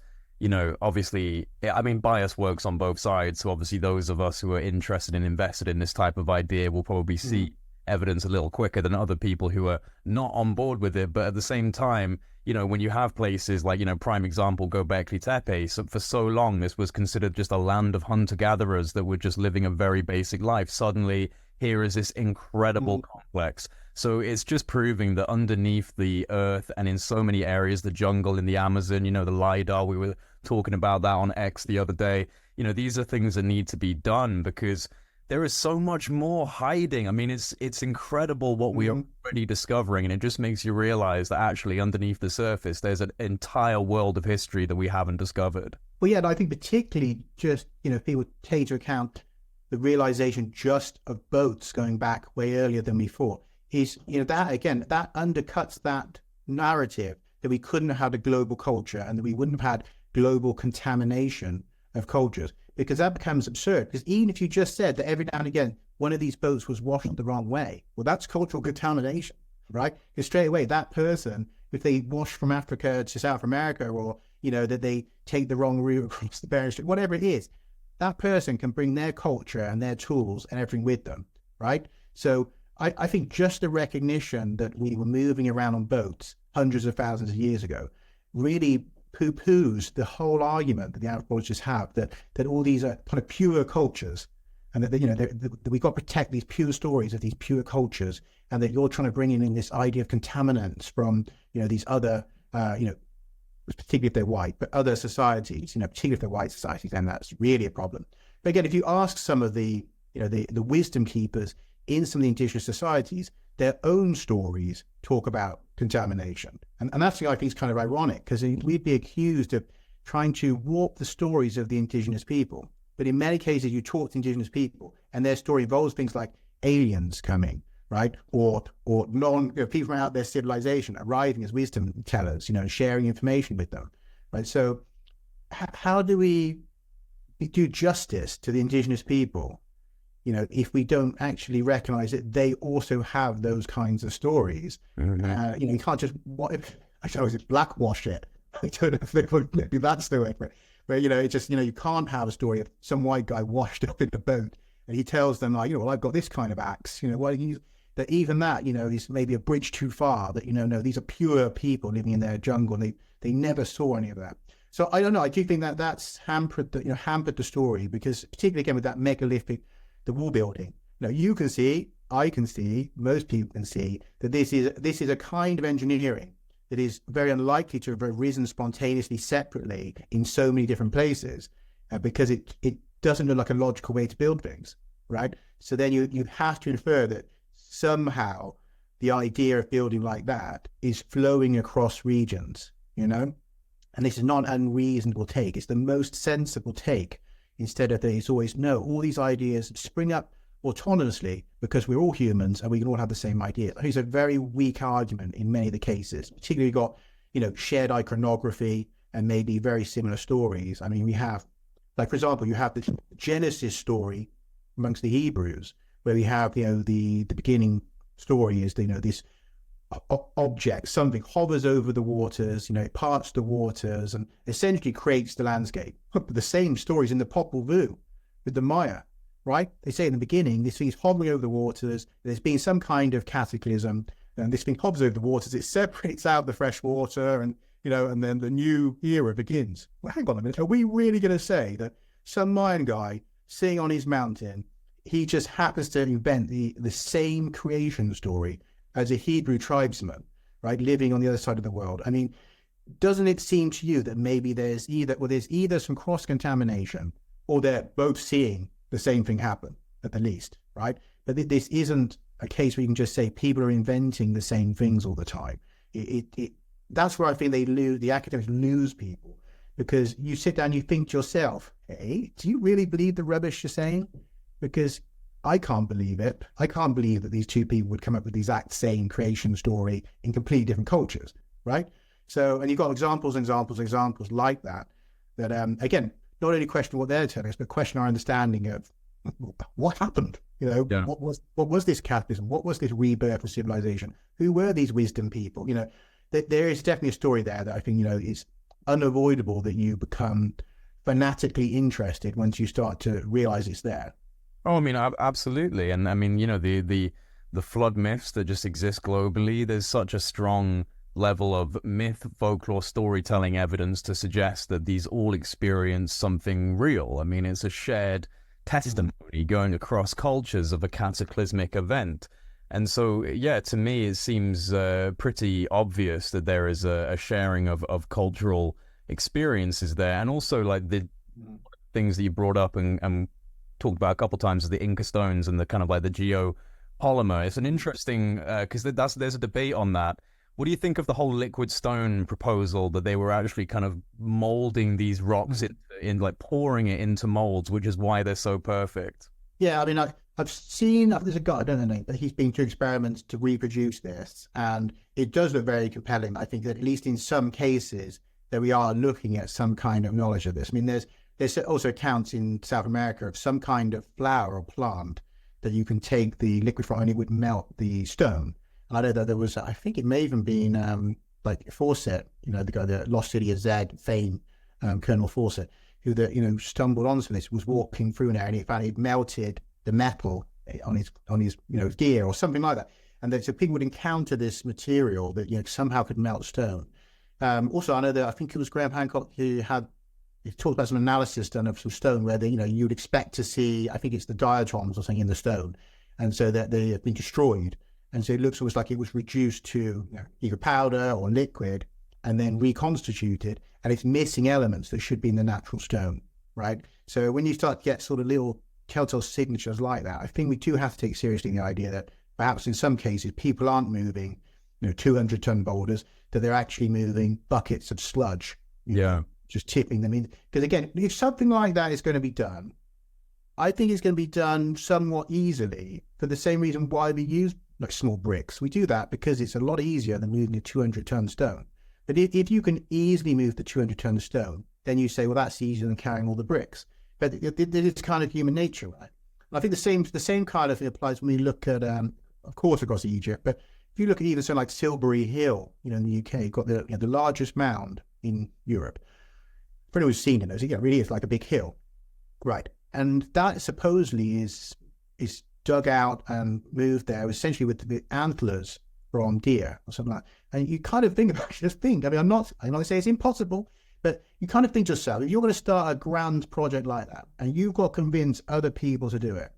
S3: obviously, I mean, bias works on both sides. So obviously those of us who are interested and invested in this type of idea will probably see evidence a little quicker than other people who are not on board with it. But at the same time, when you have places like, prime example, Göbekli Tepe, so for so long, this was considered just a land of hunter-gatherers that were just living a very basic life. Suddenly, here is this incredible complex. So it's just proving that underneath the earth and in so many areas, the jungle in the Amazon, the LiDAR, we were talking about that on X the other day, these are things that need to be done, because there is so much more hiding. I mean, it's incredible what we are already discovering, and it just makes you realize that actually underneath the surface, there's an entire world of history that we haven't discovered.
S1: Well, yeah, and I think particularly just, if people take into account the realization just of boats going back way earlier than we thought, is, that again, that undercuts that narrative that we couldn't have had a global culture and that we wouldn't have had global contamination of cultures, because that becomes absurd. Because even if you just said that every now and again one of these boats was washed the wrong way, well, that's cultural contamination, right? Because straight away that person, if they wash from Africa to South America, or that they take the wrong route across the Bering Strait, whatever it is, that person can bring their culture and their tools and everything with them, right? So I think just the recognition that we were moving around on boats hundreds of thousands of years ago really poo-poos the whole argument that the anthropologists have, that all these are kind of pure cultures, and that that we've got to protect these pure stories of these pure cultures, and that you're trying to bring in this idea of contaminants from these other particularly if they're white, but other societies, particularly if they're white societies, then that's really a problem. But again, if you ask some of the the wisdom keepers in some of the indigenous societies, their own stories talk about contamination. And that's the, I think, is kind of ironic, because we'd be accused of trying to warp the stories of the indigenous people. But in many cases, you talk to indigenous people and their story involves things like aliens coming, right? Or people from out their civilization arriving as wisdom tellers, sharing information with them, right? So how do we do justice to the indigenous people, if we don't actually recognize that they also have those kinds of stories? You can't just, blackwash it. I don't know if they would, maybe that's the way for it. But, it's just, you can't have a story of some white guy washed up in the boat and he tells them, like, well, I've got this kind of axe, that even that, is maybe a bridge too far, that, no, these are pure people living in their jungle. And they never saw any of that. So I don't know. I do think that that's hampered the story, because particularly again with that megalithic, the wall building, you can see, I can see, most people can see that this is a kind of engineering that is very unlikely to have arisen spontaneously, separately in so many different places, because it doesn't look like a logical way to build things, right? So then you have to infer that somehow the idea of building like that is flowing across regions, and this is not an unreasonable take. It's the most sensible take, instead of that it's always, no, all these ideas spring up autonomously because we're all humans and we can all have the same idea. It's a very weak argument in many of the cases, particularly you've got, shared iconography and maybe very similar stories. I mean, we have, like, for example, you have the Genesis story amongst the Hebrews, where we have, the beginning story is, this object, something hovers over the waters, it parts the waters and essentially creates the landscape. The same stories in the Popol Vuh with the Maya, right? They say in the beginning, this thing's hovering over the waters, there's been some kind of cataclysm, and this thing hovers over the waters, it separates out the fresh water, and and then the new era begins. Well, hang on a minute, are we really going to say that some Mayan guy sitting on his mountain, he just happens to invent the same creation story as a Hebrew tribesman, right, living on the other side of the world? I mean, doesn't it seem to you that maybe there's either some cross-contamination, or they're both seeing the same thing happen at the least, right? But this isn't a case where you can just say people are inventing the same things all the time. That's where I think the academics lose people, because you sit down, you think to yourself, hey, do you really believe the rubbish you're saying? Because I can't believe it. I can't believe that these two people would come up with the exact same creation story in completely different cultures, right? So, and you've got examples like that, again, not only question what they're telling us, but question our understanding of what happened.
S3: Yeah.
S1: What was this cataclysm? What was this rebirth of civilization? Who were these wisdom people? There is definitely a story there that I think, is unavoidable, that you become fanatically interested once you start to realize it's there.
S3: Oh, I mean, absolutely. And I mean, the flood myths that just exist globally, there's such a strong level of myth, folklore, storytelling evidence to suggest that these all experience something real. I mean, it's a shared testimony going across cultures of a cataclysmic event. And so, yeah, to me, it seems pretty obvious that there is a sharing of cultural experiences there. And also, like, the things that you brought up and talked about a couple of times, the Inca stones and the kind of like the geopolymer. It's an interesting, because there's a debate on that. What do you think of the whole liquid stone proposal, that they were actually kind of molding these rocks in like pouring it into molds, which is why they're so perfect?
S1: Yeah, I mean, I've seen, there's a guy, I don't know, but he's been through experiments to reproduce this, and it does look very compelling. I think that at least in some cases that we are looking at some kind of knowledge of this. I mean, there's also accounts in South America of some kind of flower or plant that you can take the liquid from and it would melt the stone. And I know that there was, I think it may even been like Fawcett, the guy, the Lost City of Zed fame, Colonel Fawcett, who stumbled onto this, was walking through an area and he found it melted the metal on his gear or something like that. And so people would encounter this material that somehow could melt stone. Also, I know that I think it was Graham Hancock who he talked about some analysis done of some stone where you'd expect to see, I think it's the diatoms or something in the stone, and so that they have been destroyed, and so it looks almost like it was reduced to either powder or liquid and then reconstituted, and it's missing elements that should be in the natural stone, right? So when you start to get sort of little telltale signatures like that, I think we do have to take seriously the idea that perhaps in some cases people aren't moving 200-ton boulders, that they're actually moving buckets of sludge. Just tipping them in. Because again, if something like that is going to be done, I think it's going to be done somewhat easily for the same reason why we use like small bricks. We do that because it's a lot easier than moving a 200-ton stone. But if you can easily move the 200-ton stone, then you say, well, that's easier than carrying all the bricks. But it's kind of human nature, right? And I think the same kind of applies when we look at, of course, across Egypt. But if you look at even something like Tilbury Hill, in the UK, you've got the largest mound in Europe. For anyone who's seen it, it really is like a big hill, right? And that supposedly is dug out and moved there essentially with the antlers from deer or something like that. And you kind of think about it, just think. I mean, I'm not going to say it's impossible, but you kind of think to yourself, if you're going to start a grand project like that and you've got to convince other people to do it,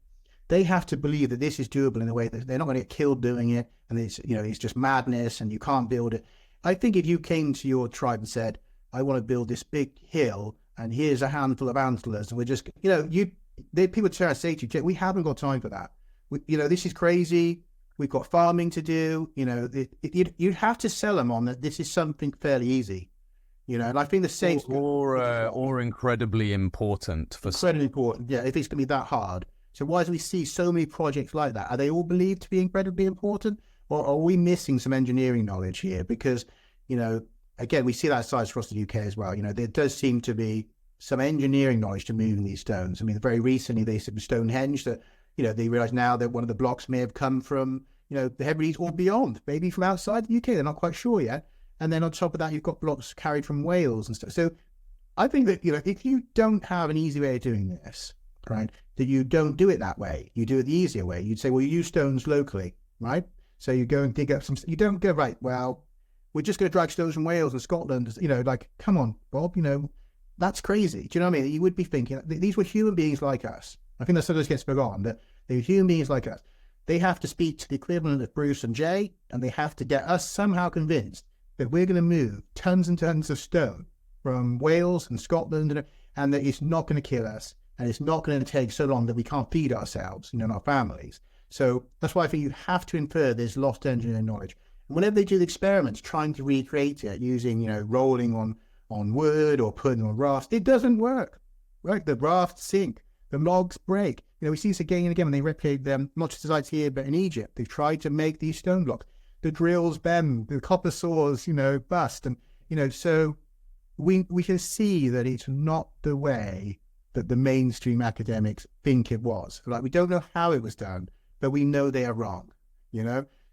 S1: they have to believe that this is doable in a way that they're not going to get killed doing it, and it's just madness and you can't build it. I think if you came to your tribe and said, I want to build this big hill and here's a handful of antlers, and we're just, people try to say to you, we haven't got time for that. This is crazy. We've got farming to do. You'd have to sell them on that this is something fairly easy. And I think the same
S3: or incredibly important for
S1: incredibly important. Yeah, if it's going to be that hard. So why do we see so many projects like that? Are they all believed to be incredibly important? Or are we missing some engineering knowledge here? Because, again, we see that size across the UK as well. There does seem to be some engineering knowledge to moving these stones. I mean, very recently they said with Stonehenge that, they realize now that one of the blocks may have come from, the Hebrides or beyond, maybe from outside the UK. They're not quite sure yet. And then on top of that, you've got blocks carried from Wales and stuff. So I think that, if you don't have an easy way of doing this, right, that you don't do it that way, you do it the easier way. You'd say, well, you use stones locally, right? So you go and dig up some, you don't go, right, well, we're just going to drag stones from Wales and Scotland, like, come on, Bob, that's crazy. Do you know what I mean? You would be thinking, these were human beings like us. I think that sometimes gets forgotten, that they're human beings like us. They have to speak to the equivalent of Bruce and Jay, and they have to get us somehow convinced that we're going to move tons and tons of stone from Wales and Scotland, and that it's not going to kill us, and it's not going to take so long that we can't feed ourselves, and our families. So that's why I think you have to infer there's lost engineering knowledge. And whenever they do the experiments trying to recreate it using, rolling on wood or putting on rafts, it doesn't work, right? The rafts sink, the logs break. We see this again and again when they replicate them, not just sites here, but in Egypt. They've tried to make these stone blocks. The drills bend, the copper saws, bust. And, so we can see that it's not the way that the mainstream academics think it was. Like, we don't know how it was done, but we know they are wrong,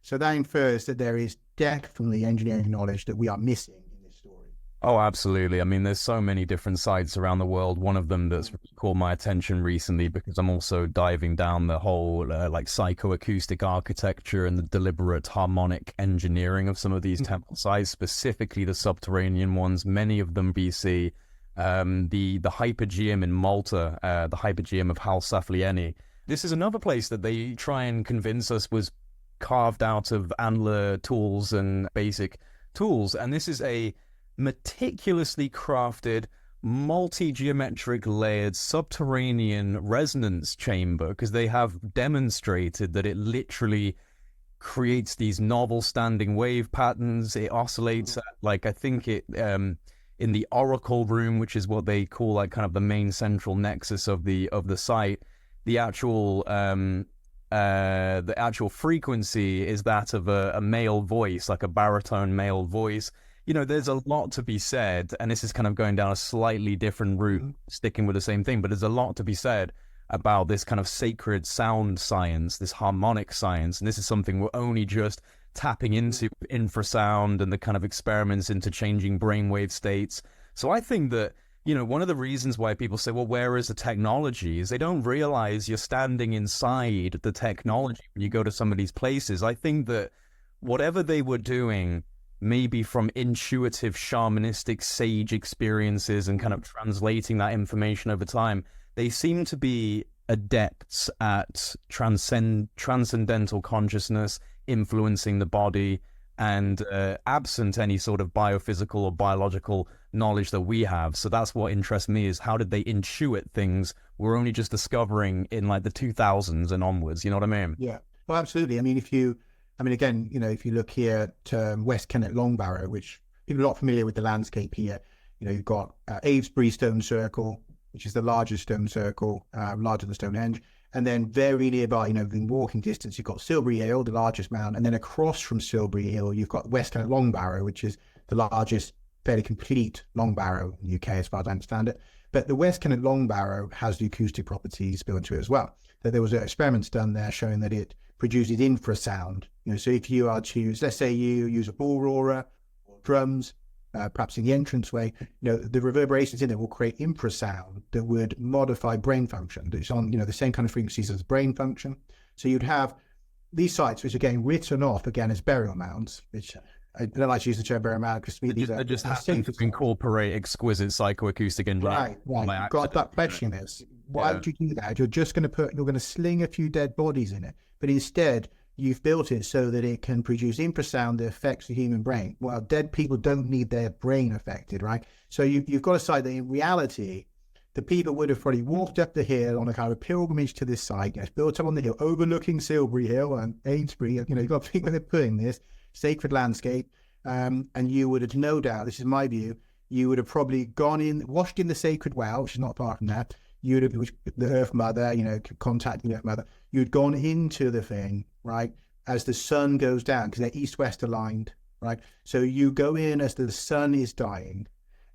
S1: So that infers that there is definitely engineering knowledge that we are missing in this story.
S3: Oh, absolutely. I mean, there's so many different sites around the world. One of them that's caught my attention recently, because I'm also diving down the whole psychoacoustic architecture and the deliberate harmonic engineering of some of these temple sites, specifically the subterranean ones, many of them BC. The Hypogeum in Malta, the Hypogeum of Hal Saflieni. This is another place that they try and convince us was carved out of antler tools and basic tools. And this is a meticulously crafted, multi-geometric layered subterranean resonance chamber, because they have demonstrated that it literally creates these novel standing wave patterns. It oscillates at, I think it... in the oracle room, which is what they call kind of the main central nexus of the site, the actual frequency is that of a male voice, like a baritone male voice. There's a lot to be said, and this is kind of going down a slightly different route, sticking with the same thing, but there's a lot to be said about this kind of sacred sound science, this harmonic science, and this is something we're only just tapping into infrasound and the kind of experiments into changing brainwave states. So I think that, one of the reasons why people say, well, where is the technology, is they don't realize you're standing inside the technology when you go to some of these places. I think that whatever they were doing, maybe from intuitive shamanistic sage experiences and kind of translating that information over time, they seem to be adepts at transcendental consciousness influencing the body, and absent any sort of biophysical or biological knowledge that we have. So that's what interests me, is how did they intuit things we're only just discovering in the 2000s and onwards, you know what I mean?
S1: Yeah, well, absolutely. I mean, if you look here at West Kennet Long Barrow, which people are not familiar with the landscape here, you've got Avesbury Stone Circle, which is the largest stone circle, larger than Stonehenge. And then very nearby, within walking distance, you've got Silbury Hill, the largest mound. And then across from Silbury Hill, you've got West Kennet Long Barrow, which is the largest, fairly complete long barrow in the UK, as far as I understand it. But the West Kennet Long Barrow has the acoustic properties built into it as well. So there was experiments done there showing that it produces infrasound. So if you are to, let's say you use a bull roarer or drums, perhaps in the entranceway, the reverberations in it will create infrasound that would modify brain function. It's on, the same kind of frequencies as brain function. So you'd have these sites, which are getting written off again as burial mounds, which I don't like to use the term burial mound because these are
S3: just happen to incorporate exquisite psychoacoustic engineering.
S1: Right. You've got that question this. Why would you do that? You're going to sling a few dead bodies in it, but instead you've built it so that it can produce infrasound that affects the human brain. Well, dead people don't need their brain affected, right? So you've got to say that in reality, the people would have probably walked up the hill on a kind of pilgrimage to this site. It's built up on the hill, overlooking Silbury Hill and Amesbury. You've got to think when they're putting this sacred landscape, and you would have, no doubt, this is my view, you would have probably gone in, washed in the sacred well, which is not far from that. the Earth Mother, contacting the Earth Mother, you'd gone into the thing, right, as the sun goes down, because they're east-west aligned, right? So you go in as the sun is dying,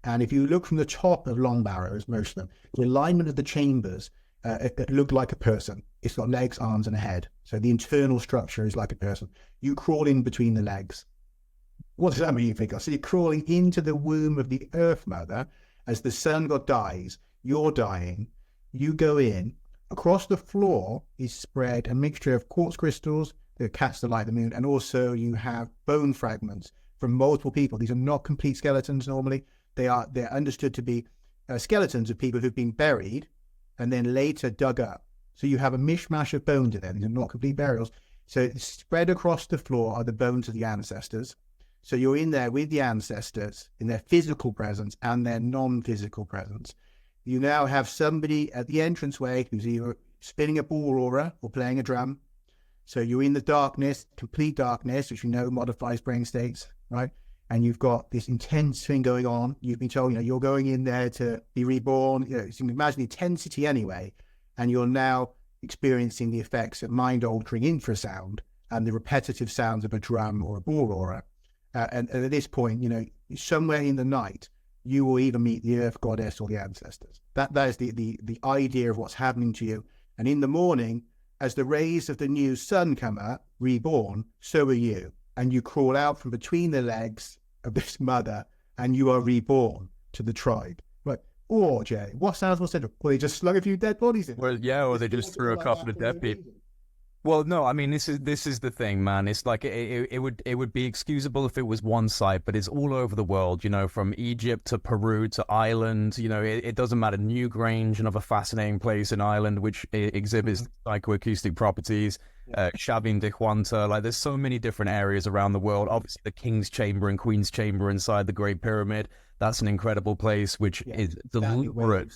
S1: and if you look from the top of long barrows, most of them, the alignment of the chambers, it looked like a person. It's got legs, arms, and a head. So the internal structure is like a person. You crawl in between the legs. What does that mean, you think? So you're crawling into the womb of the Earth Mother as the sun god dies, you're dying, you go in. Across the floor is spread a mixture of quartz crystals that catch the light of the moon, and also you have bone fragments from multiple people. These are not complete skeletons normally. They're understood to be skeletons of people who've been buried and then later dug up. So you have a mishmash of bones in there. These are not complete burials. So spread across the floor are the bones of the ancestors. So you're in there with the ancestors in their physical presence and their non-physical presence. You now have somebody at the entranceway who's either spinning a ball aura or playing a drum. So you're in the darkness, complete darkness, which we know modifies brain states, right? And you've got this intense thing going on. You've been told, you're going in there to be reborn. So you can imagine the intensity anyway. And you're now experiencing the effects of mind-altering infrasound and the repetitive sounds of a drum or a ball aura. And at this point, somewhere in the night, you will either meet the Earth Goddess or the ancestors. That is the idea of what's happening to you. And in the morning, as the rays of the new sun come up, reborn, so are you. And you crawl out from between the legs of this mother, and you are reborn to the tribe. Right? Or, Jay, what sounds more central? Well, they just slung a few dead bodies in.
S3: Well, yeah, or they just threw a couple of dead people. Well, no, I mean, this is the thing, man. It's like it would be excusable if it was one site, but it's all over the world, from Egypt to Peru to Ireland. It doesn't matter. Newgrange, another fascinating place in Ireland, which exhibits psychoacoustic properties. Xavin de Huanta, like there's so many different areas around the world. Obviously, the King's Chamber and Queen's Chamber inside the Great Pyramid. That's an incredible place, which is deliberate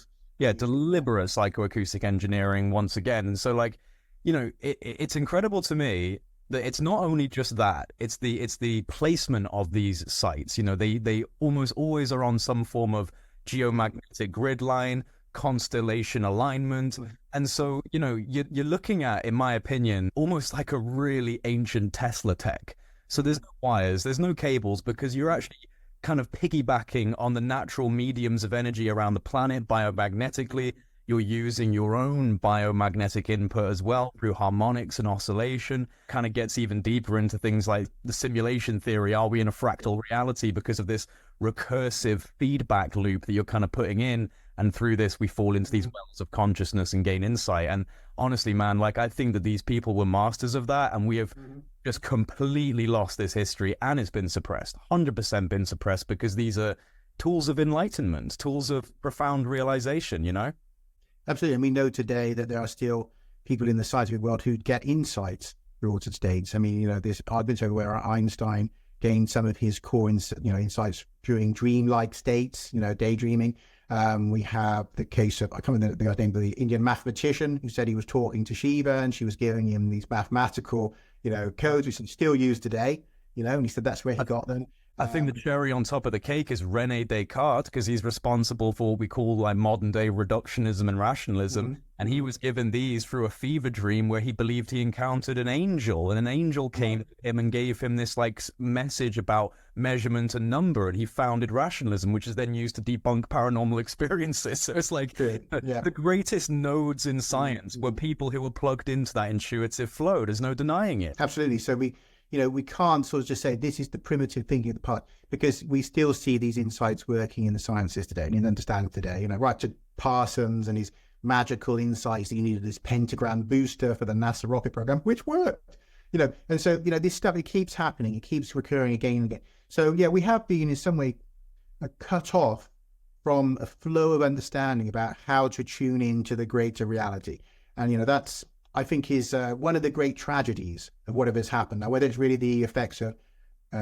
S3: psychoacoustic engineering once again. And so, like, it's incredible to me that it's not only just that, it's the placement of these sites. They almost always are on some form of geomagnetic grid line, constellation alignment. And so, you're looking at, in my opinion, almost like a really ancient Tesla tech. So there's no wires, there's no cables, because you're actually kind of piggybacking on the natural mediums of energy around the planet biomagnetically. You're using your own biomagnetic input as well through harmonics and oscillation. Kind of gets even deeper into things like the simulation theory. Are we in a fractal reality because of this recursive feedback loop that you're kind of putting in? And through this, we fall into these wells of consciousness and gain insight. And honestly, man, like, I think that these people were masters of that. And we have just completely lost this history, and it's been suppressed, 100% been suppressed, because these are tools of enlightenment, tools of profound realization,
S1: Absolutely. And we know today that there are still people in the scientific world who get insights through altered states. I mean, I've been to where Einstein gained some of his core insights during dreamlike states, daydreaming. We have the case of, I can't remember the guy's name, but the Indian mathematician who said he was talking to Shiva and she was giving him these mathematical, codes which are still used today, and he said that's where he got them.
S3: I think the cherry on top of the cake is René Descartes, because he's responsible for what we call like modern day reductionism and rationalism. And he was given these through a fever dream where he believed he encountered an angel, and an angel came to him and gave him this like message about measurement and number, and he founded rationalism, which is then used to debunk paranormal experiences. So it's like the greatest nodes in science were people who were plugged into that intuitive flow. There's no denying it.
S1: Absolutely. So we can't sort of just say this is the primitive thinking of the part, because we still see these insights working in the sciences today and in understanding today. Right to Parsons and his magical insights that you needed this pentagram booster for the NASA rocket program, which worked. And so this stuff, it keeps happening, it keeps recurring again and again. So we have been in some way cut off from a flow of understanding about how to tune into the greater reality, and that's, I think, is one of the great tragedies of whatever has happened. Now, whether it's really the effects of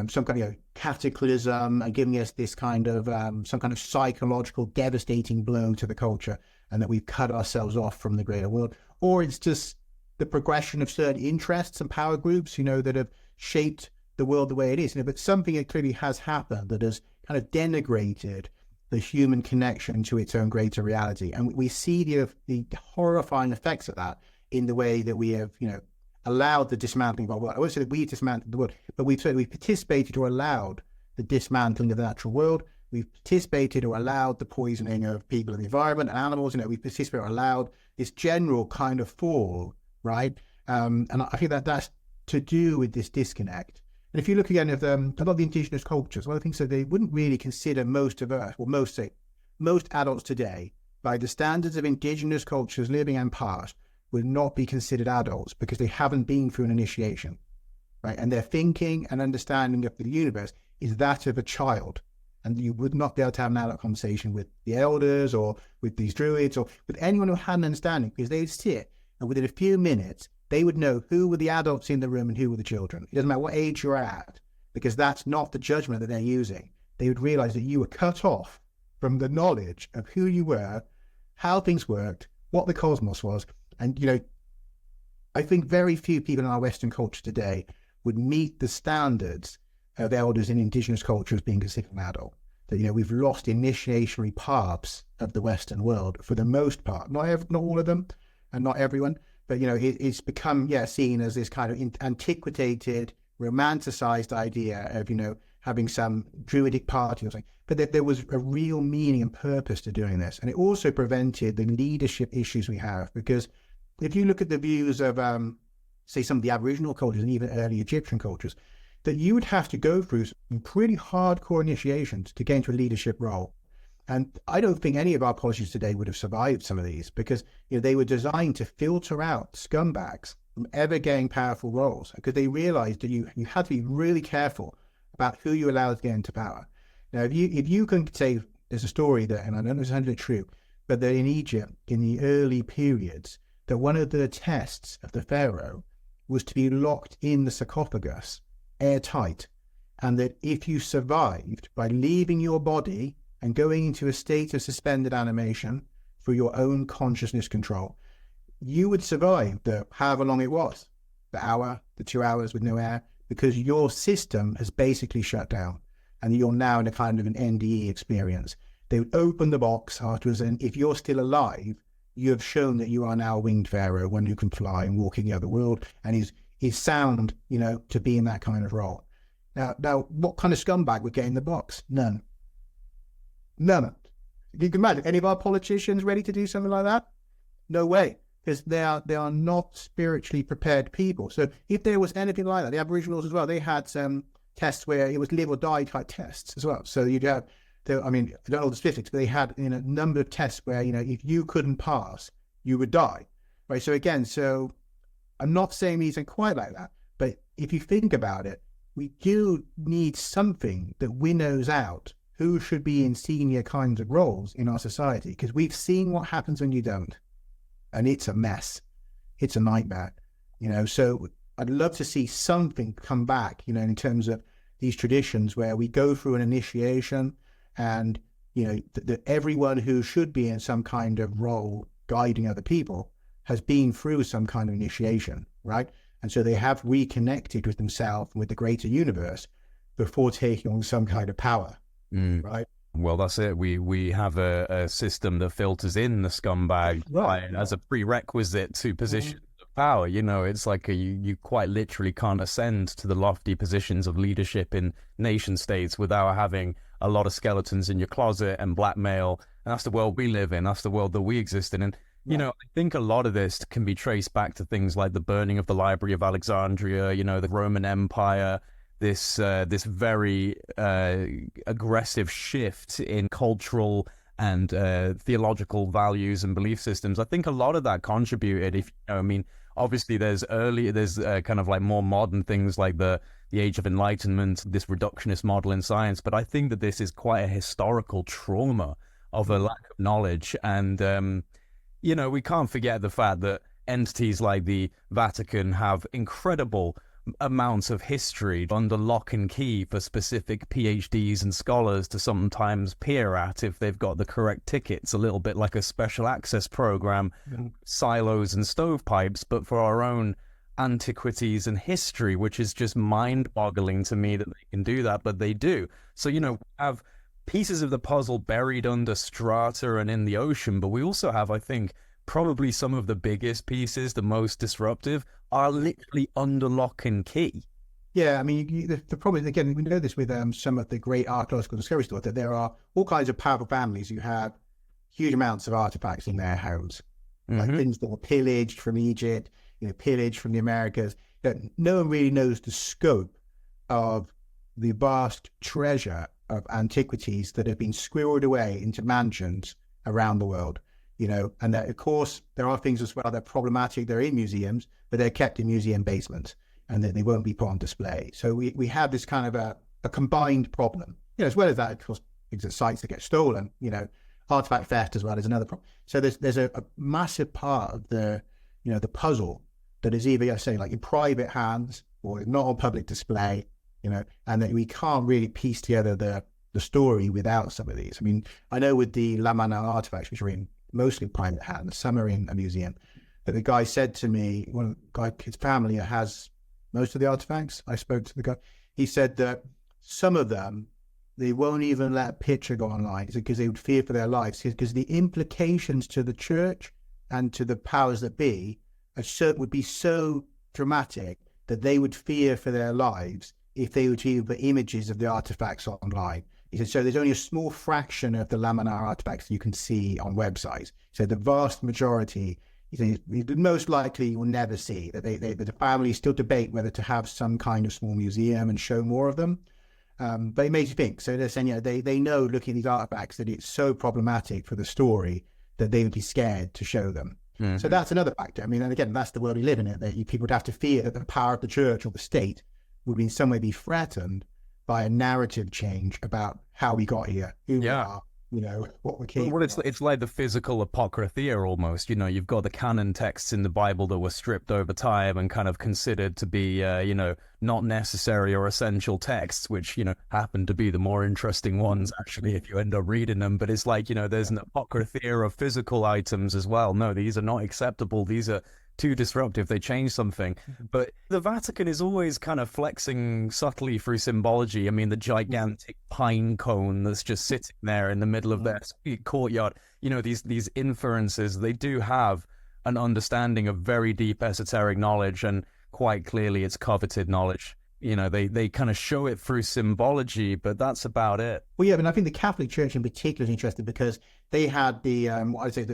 S1: some kind of cataclysm and giving us this kind of some kind of psychological devastating blow to the culture, and that we've cut ourselves off from the greater world, or it's just the progression of certain interests and power groups, that have shaped the world the way it is. But something that clearly has happened that has kind of denigrated the human connection to its own greater reality. And we see the horrifying effects of that in the way that we have, allowed the dismantling of our world. I won't say that we dismantled the world, but we've participated or allowed the dismantling of the natural world. We've participated or allowed the poisoning of people and the environment and animals. We've participated or allowed this general kind of fall, right? And I think that that's to do with this disconnect. And if you look again at a lot of the indigenous cultures, one of the things that they wouldn't really consider most adults today, by the standards of indigenous cultures living and past, would not be considered adults because they haven't been through an initiation, right? And their thinking and understanding of the universe is that of a child. And you would not be able to have an adult conversation with the elders or with these druids or with anyone who had an understanding, because they'd sit and within a few minutes, they would know who were the adults in the room and who were the children. It doesn't matter what age you're at, because that's not the judgment that they're using. They would realize that you were cut off from the knowledge of who you were, how things worked, what the cosmos was. And, I think very few people in our Western culture today would meet the standards of elders in indigenous cultures being considered an adult. That, we've lost initiatory paths of the Western world for the most part. Not all of them and not everyone, but, it's become, seen as this kind of antiquated, romanticized idea of, having some druidic party or something. But there was a real meaning and purpose to doing this. And it also prevented the leadership issues we have, because if you look at the views of, say, some of the Aboriginal cultures and even early Egyptian cultures, that you would have to go through some pretty hardcore initiations to get into a leadership role. And I don't think any of our policies today would have survived some of these, because they were designed to filter out scumbags from ever getting powerful roles, because they realized that you had to be really careful about who you allowed to get into power. Now, if you can say, there's a story that, and I don't know if it's true, but that in Egypt, in the early periods, that one of the tests of the pharaoh was to be locked in the sarcophagus, airtight, and that if you survived by leaving your body and going into a state of suspended animation for your own consciousness control, you would survive the however long it was, the hour, the 2 hours with no air, because your system has basically shut down and you're now in a kind of an NDE experience. They would open the box afterwards, and if you're still alive, you have shown that you are now a winged pharaoh, one who can fly and walk in the other world, and is sound, to be in that kind of role. Now, what kind of scumbag would get in the box? None. You can imagine any of our politicians ready to do something like that? No way, because they are not spiritually prepared people. So if there was anything like that, the Aboriginals as well, they had some tests where it was live or die type tests as well. So you'd have, I don't know the specifics, but they had a number of tests where, if you couldn't pass, you would die, right? So again, I'm not saying these are quite like that, but if you think about it, we do need something that winnows out who should be in senior kinds of roles in our society, because we've seen what happens when you don't, and it's a mess. It's a nightmare, so I'd love to see something come back, in terms of these traditions where we go through an initiation and, that everyone who should be in some kind of role guiding other people has been through some kind of initiation, right? And so they have reconnected with themselves and with the greater universe before taking on some kind of power, right?
S3: Well, that's it. We have a system that filters in the scumbag as a prerequisite to position of power. It's like you quite literally can't ascend to the lofty positions of leadership in nation states without having a lot of skeletons in your closet and blackmail. And that's the world we live in. That's the world that we exist in. And I think a lot of this can be traced back to things like the burning of the Library of Alexandria, the Roman Empire, this very aggressive shift in cultural and theological values and belief systems. I think a lot of that contributed. Obviously there's kind of like more modern things like the Age of Enlightenment, this reductionist model in science. But I think that this is quite a historical trauma of a lack of knowledge. And, we can't forget the fact that entities like the Vatican have incredible amounts of history under lock and key for specific PhDs and scholars to sometimes peer at if they've got the correct tickets, a little bit like a special access program, silos and stovepipes, but for our own antiquities and history, which is just mind-boggling to me that they can do that, but they do. So, we have pieces of the puzzle buried under strata and in the ocean, but we also have, I think, probably some of the biggest pieces, the most disruptive, are literally under lock and key.
S1: Yeah, I mean, the problem is, again, we know this with some of the great archaeological discoveries, that there are all kinds of powerful families who have huge amounts of artifacts in their homes, like things that were pillaged from Egypt, pillaged from the Americas. No one really knows the scope of the vast treasure of antiquities that have been squirreled away into mansions around the world. And that, of course, there are things as well that are problematic. They're in museums, but they're kept in museum basements, and that they won't be put on display. So we have this kind of a combined problem, as well as that, of course, things at sites that get stolen, artifact theft as well is another problem. So there's a massive part of the puzzle that is either, I say, like in private hands or not on public display, and that we can't really piece together the story without some of these. I mean, I know with the Lamana artifacts, which are in mostly private hands, some are in a museum, but the guy said to me, his family has most of the artifacts. I spoke to the guy. He said that some of them, they won't even let a picture go online because they would fear for their lives, because the implications to the church and to the powers that be would be so dramatic that they would fear for their lives if they were to put images of the artifacts online. He said, so there's only a small fraction of the laminar artifacts you can see on websites. So the vast majority, he said, most likely you will never see. That the family still debate whether to have some kind of small museum and show more of them. But it makes you think. So they're saying, they know, looking at these artifacts, that it's so problematic for the story that they would be scared to show them. So that's another factor. I mean, and again, that's the world we live in, that people would have to fear that the power of the church or the state would in some way be threatened by a narrative change about how we got here, who we are, what we're capable
S3: of. It's like the physical apocrypha almost. You've got the canon texts in the Bible that were stripped over time and kind of considered to be, not necessary or essential texts, which, happen to be the more interesting ones, actually, if you end up reading them. But it's like, there's an apocrypha of physical items as well. No, these are not acceptable. These are too disruptive. They change something. But the Vatican is always kind of flexing subtly through symbology. I mean, the gigantic pine cone that's just sitting there in the middle of their courtyard, these inferences, they do have an understanding of very deep esoteric knowledge, and quite clearly it's coveted knowledge. They kind of show it through symbology, but that's about it.
S1: Well, yeah, but I think the Catholic Church in particular is interesting because they had the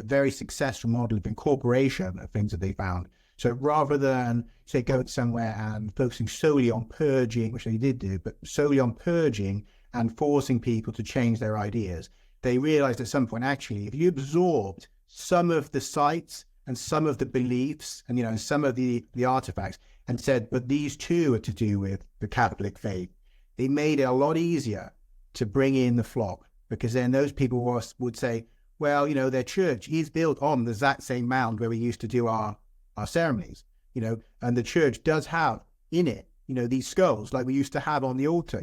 S1: very successful model of incorporation of things that they found. So rather than, say, going somewhere and focusing solely on purging, which they did do, but solely on purging and forcing people to change their ideas, they realized at some point, actually, if you absorbed some of the sites and some of the beliefs and, some of the artifacts, and said, but these two are to do with the Catholic faith, they made it a lot easier to bring in the flock, because then those people would say, well, their church is built on the exact same mound where we used to do our ceremonies, and the church does have in it, these skulls like we used to have on the altar,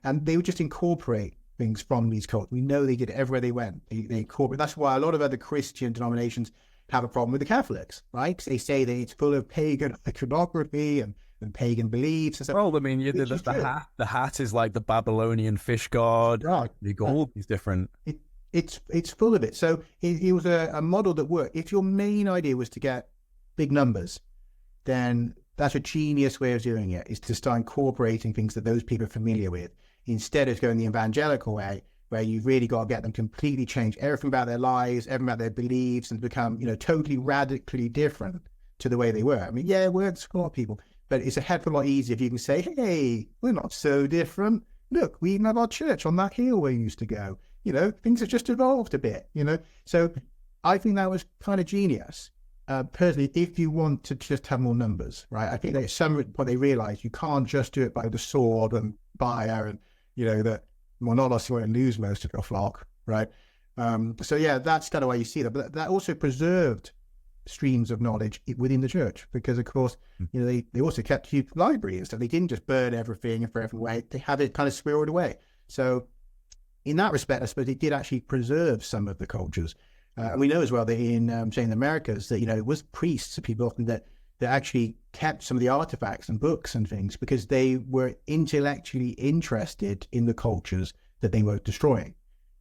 S1: and they would just incorporate things from these cults. We know they did it everywhere they went. They incorporate. That's why a lot of other Christian denominations have a problem with the Catholics, right? They say that it's full of pagan iconography and pagan beliefs and stuff.
S3: Well, I mean, the hat is like the Babylonian fish god.
S1: Right.
S3: You got all these different.
S1: It's full of it. So it was a model that worked. If your main idea was to get big numbers, then that's a genius way of doing it, is to start incorporating things that those people are familiar with, instead of going the evangelical way, where you've really got to get them completely change everything about their lives, everything about their beliefs, and become, totally radically different to the way they were. I mean, yeah, it works for a lot of people, but it's a heck of a lot easier if you can say, hey, we're not so different. Look, we even have our church on that hill where we used to go. Things have just evolved a bit, So I think that was kind of genius. Personally, if you want to just have more numbers, right? I think that at some point they realized you can't just do it by the sword and fire and, that, well, not unless you want to lose most of your flock, right? So yeah, that's kind of why you see that. But that also preserved streams of knowledge within the church, because of course, they also kept huge libraries, so they didn't just burn everything and throw everything away. They had it kind of squirreled away. So in that respect, I suppose it did actually preserve some of the cultures. And we know as well that in, say, in the Americas, that, it was priests and people often that actually kept some of the artifacts and books and things because they were intellectually interested in the cultures that they were destroying.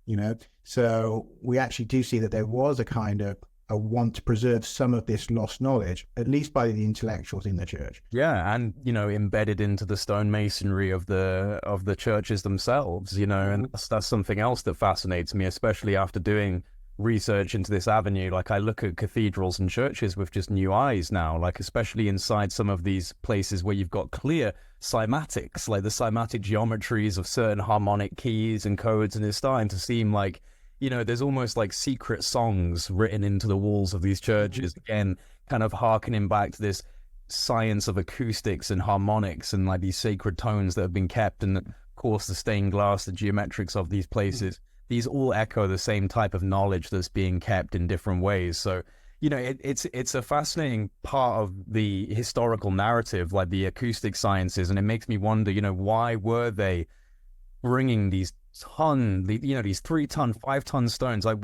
S1: you know. So we actually do see that there was a kind of a want to preserve some of this lost knowledge, at least by the intellectuals in the church.
S3: Yeah, and embedded into the stonemasonry of the churches themselves, and that's something else that fascinates me, especially after doing research into this avenue. Like, I look at cathedrals and churches with just new eyes now, like especially inside some of these places where you've got clear cymatics, like the cymatic geometries of certain harmonic keys and codes, and it's starting to seem like there's almost like secret songs written into the walls of these churches, again, kind of hearkening back to this science of acoustics and harmonics and like these sacred tones that have been kept. And of course, the stained glass, the geometrics of these places, these all echo the same type of knowledge that's being kept in different ways. So, it's a fascinating part of the historical narrative, like the acoustic sciences. And it makes me wonder, why were they bringing these 3-ton, 5-ton stones? Like,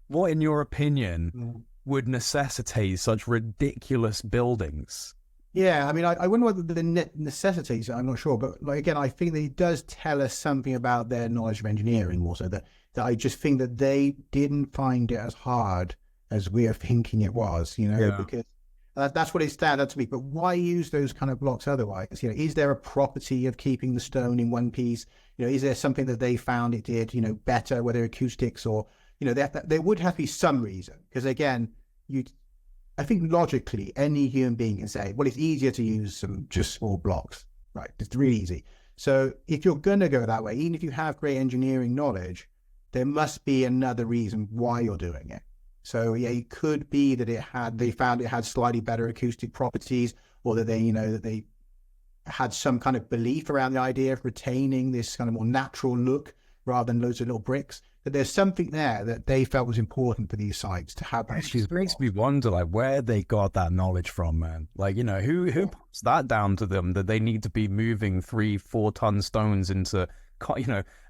S3: what in your opinion would necessitate such ridiculous buildings?
S1: Yeah, I mean, I wonder whether the necessitates it, I'm not sure, but like, again, I think that it does tell us something about their knowledge of engineering also, that I just think that they didn't find it as hard as we are thinking it was, because that's what it stands out to me. But why use those kind of blocks otherwise? Is there a property of keeping the stone in one piece? Is there something that they found it did, better, whether acoustics or, there would have to be some reason. Because again, I think logically, any human being can say, well, it's easier to use some just small blocks, right? It's really easy. So if you're going to go that way, even if you have great engineering knowledge, there must be another reason why you're doing it. So yeah, it could be that they found it had slightly better acoustic properties, or that they had some kind of belief around the idea of retaining this kind of more natural look rather than loads of little bricks. That there's something there that they felt was important for these sites to have.
S3: It makes me wonder, like, where they got that knowledge from, man. Like, who puts that down to them, that they need to be moving 3-4 ton stones into,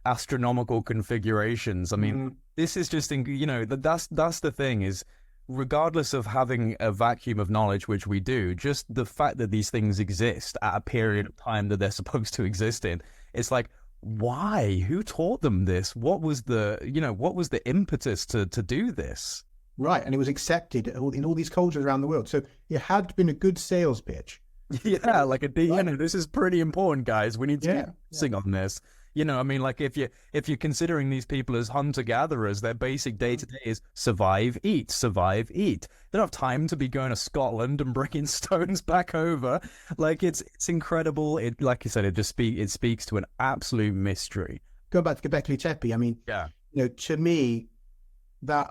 S3: astronomical configurations. I mean, this is just, that's the thing is, regardless of having a vacuum of knowledge, which we do, just the fact that these things exist at a period of time that they're supposed to exist in, it's like, why? Who taught them this? What was the impetus to do this?
S1: Right, and it was accepted in all these cultures around the world. So it had been a good sales pitch.
S3: Yeah, like this is pretty important, guys. We need to keep focusing on this. I mean, like, if you're considering these people as hunter-gatherers, their basic day-to-day is survive, eat, survive, eat. They don't have time to be going to Scotland and bringing stones back over. Like, it's incredible. It, like you said, it speaks to an absolute mystery.
S1: Going back to Göbekli Tepe, I mean, to me, that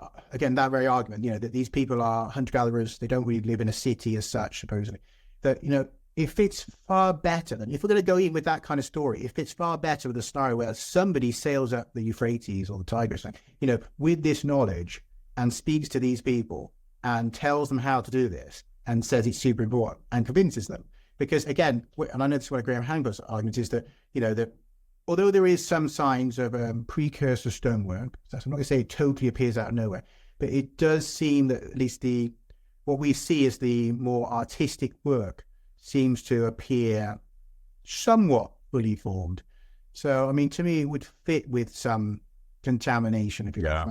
S1: very argument, that these people are hunter-gatherers, they don't really live in a city as such, supposedly, that, if it's far better than, if we're going to go in with that kind of story, if it's far better with a scenario where somebody sails up the Euphrates or the Tigris, with this knowledge and speaks to these people and tells them how to do this and says it's super important and convinces them. Because again, and I know this is one of Graham Hancock's arguments, is that, that although there is some signs of precursor stonework, so I'm not going to say it totally appears out of nowhere, but it does seem that at least what we see as the more artistic work seems to appear somewhat fully formed. So, I mean, to me, it would fit with some contamination, if you like.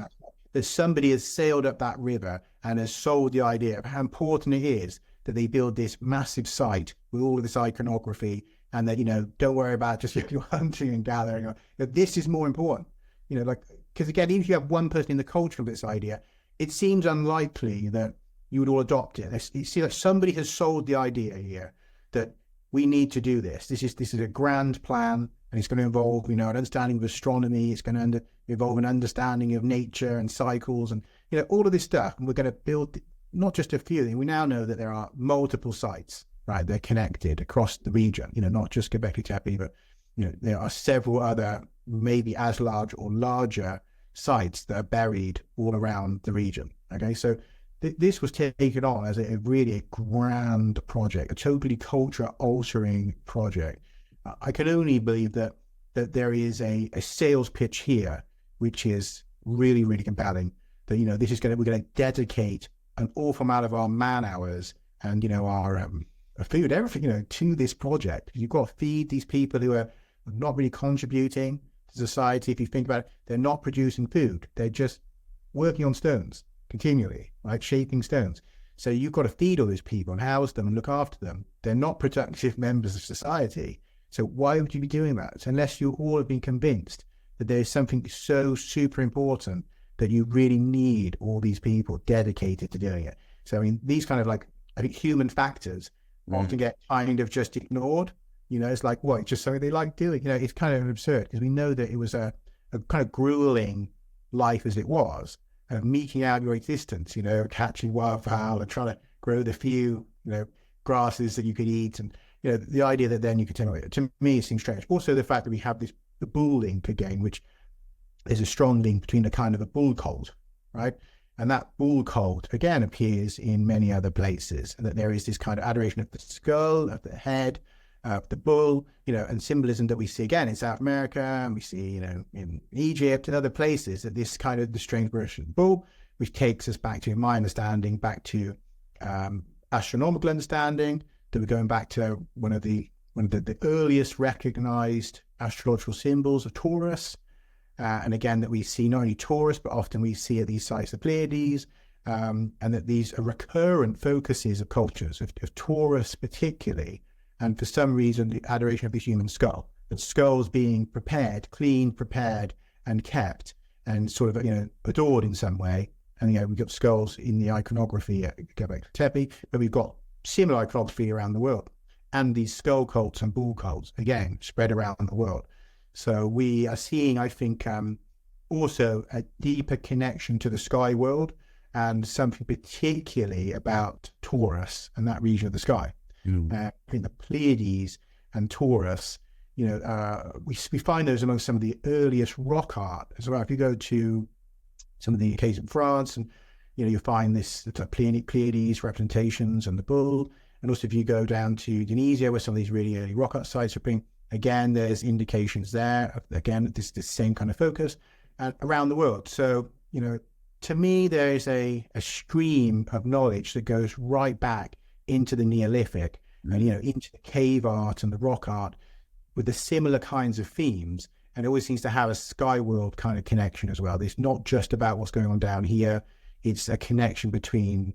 S1: That somebody has sailed up that river and has sold the idea of how important it is that they build this massive site with all of this iconography, and that, don't worry about just your hunting and gathering. This is more important, because again, even if you have one person in the culture of this idea, it seems unlikely that you would all adopt it. You see that somebody has sold the idea here that we need to do this. This is a grand plan, and it's going to involve, an understanding of astronomy. It's going to involve an understanding of nature and cycles, and all of this stuff. And we're going to build not just a few. We now know that there are multiple sites, right? They're connected across the region. Not just Göbekli Tepe, but there are several other, maybe as large or larger sites that are buried all around the region. Okay, so this was taken on as a really grand project, a totally culture-altering project. I can only believe that there is a sales pitch here, which is really, really compelling. That we're going to dedicate an awful amount of our man hours and our food, everything, to this project. You've got to feed these people who are not really contributing. society, if you think about it, they're not producing food. They're just working on stones continually, right? Shaping stones. So you've got to feed all those people and house them and look after them. They're not productive members of society. So why would you be doing that? So unless you all have been convinced that there's something so super important that you really need all these people dedicated to doing it. So I mean, these kind of like, I think human factors often get kind of just ignored. You know, it's like, what, it's just something they like doing. You know, it's kind of absurd because we know that it was a kind of grueling life as it was, of meeking out your existence, you know, catching wildfowl and trying to grow the few, you know, grasses that you could eat. And, you know, the idea that then you could tell it, to me, it seems strange. Also, the fact that we have the bull link again, which is a strong link between a kind of a bull cult, right? And that bull cult, again, appears in many other places, and that there is this kind of adoration of the skull, of the head, of the bull, you know, and symbolism that we see again in South America, and we see, you know, in Egypt and other places, that this kind of the strange version of the bull, which takes us back to, in my understanding, back to astronomical understanding, that we're going back to one of the earliest recognized astrological symbols of Taurus. And again, that we see not only Taurus, but often we see at these sites the Pleiades, and that these are recurrent focuses of cultures, of Taurus particularly, and for some reason, the adoration of the human skull, the skulls being prepared, clean, prepared, and kept, and sort of, you know, adored in some way. And, you know, we've got skulls in the iconography at Göbekli Tepe, but we've got similar iconography around the world. And these skull cults and bull cults, again, spread around the world. So we are seeing, I think, also a deeper connection to the sky world, and something particularly about Taurus and that region of the sky. I think the Pleiades and Taurus, you know, we find those among some of the earliest rock art as well. If you go to some of the caves in France, and, you know, you find this Pleiades representations and the bull. And also if you go down to Indonesia, where some of these really early rock art sites are being, again, there's indications there of, again, this same kind of focus around the world. So, you know, to me, there is a stream of knowledge that goes right back into the Neolithic and, you know, into the cave art and the rock art with the similar kinds of themes. And it always seems to have a sky world kind of connection as well. It's not just about what's going on down here. It's a connection between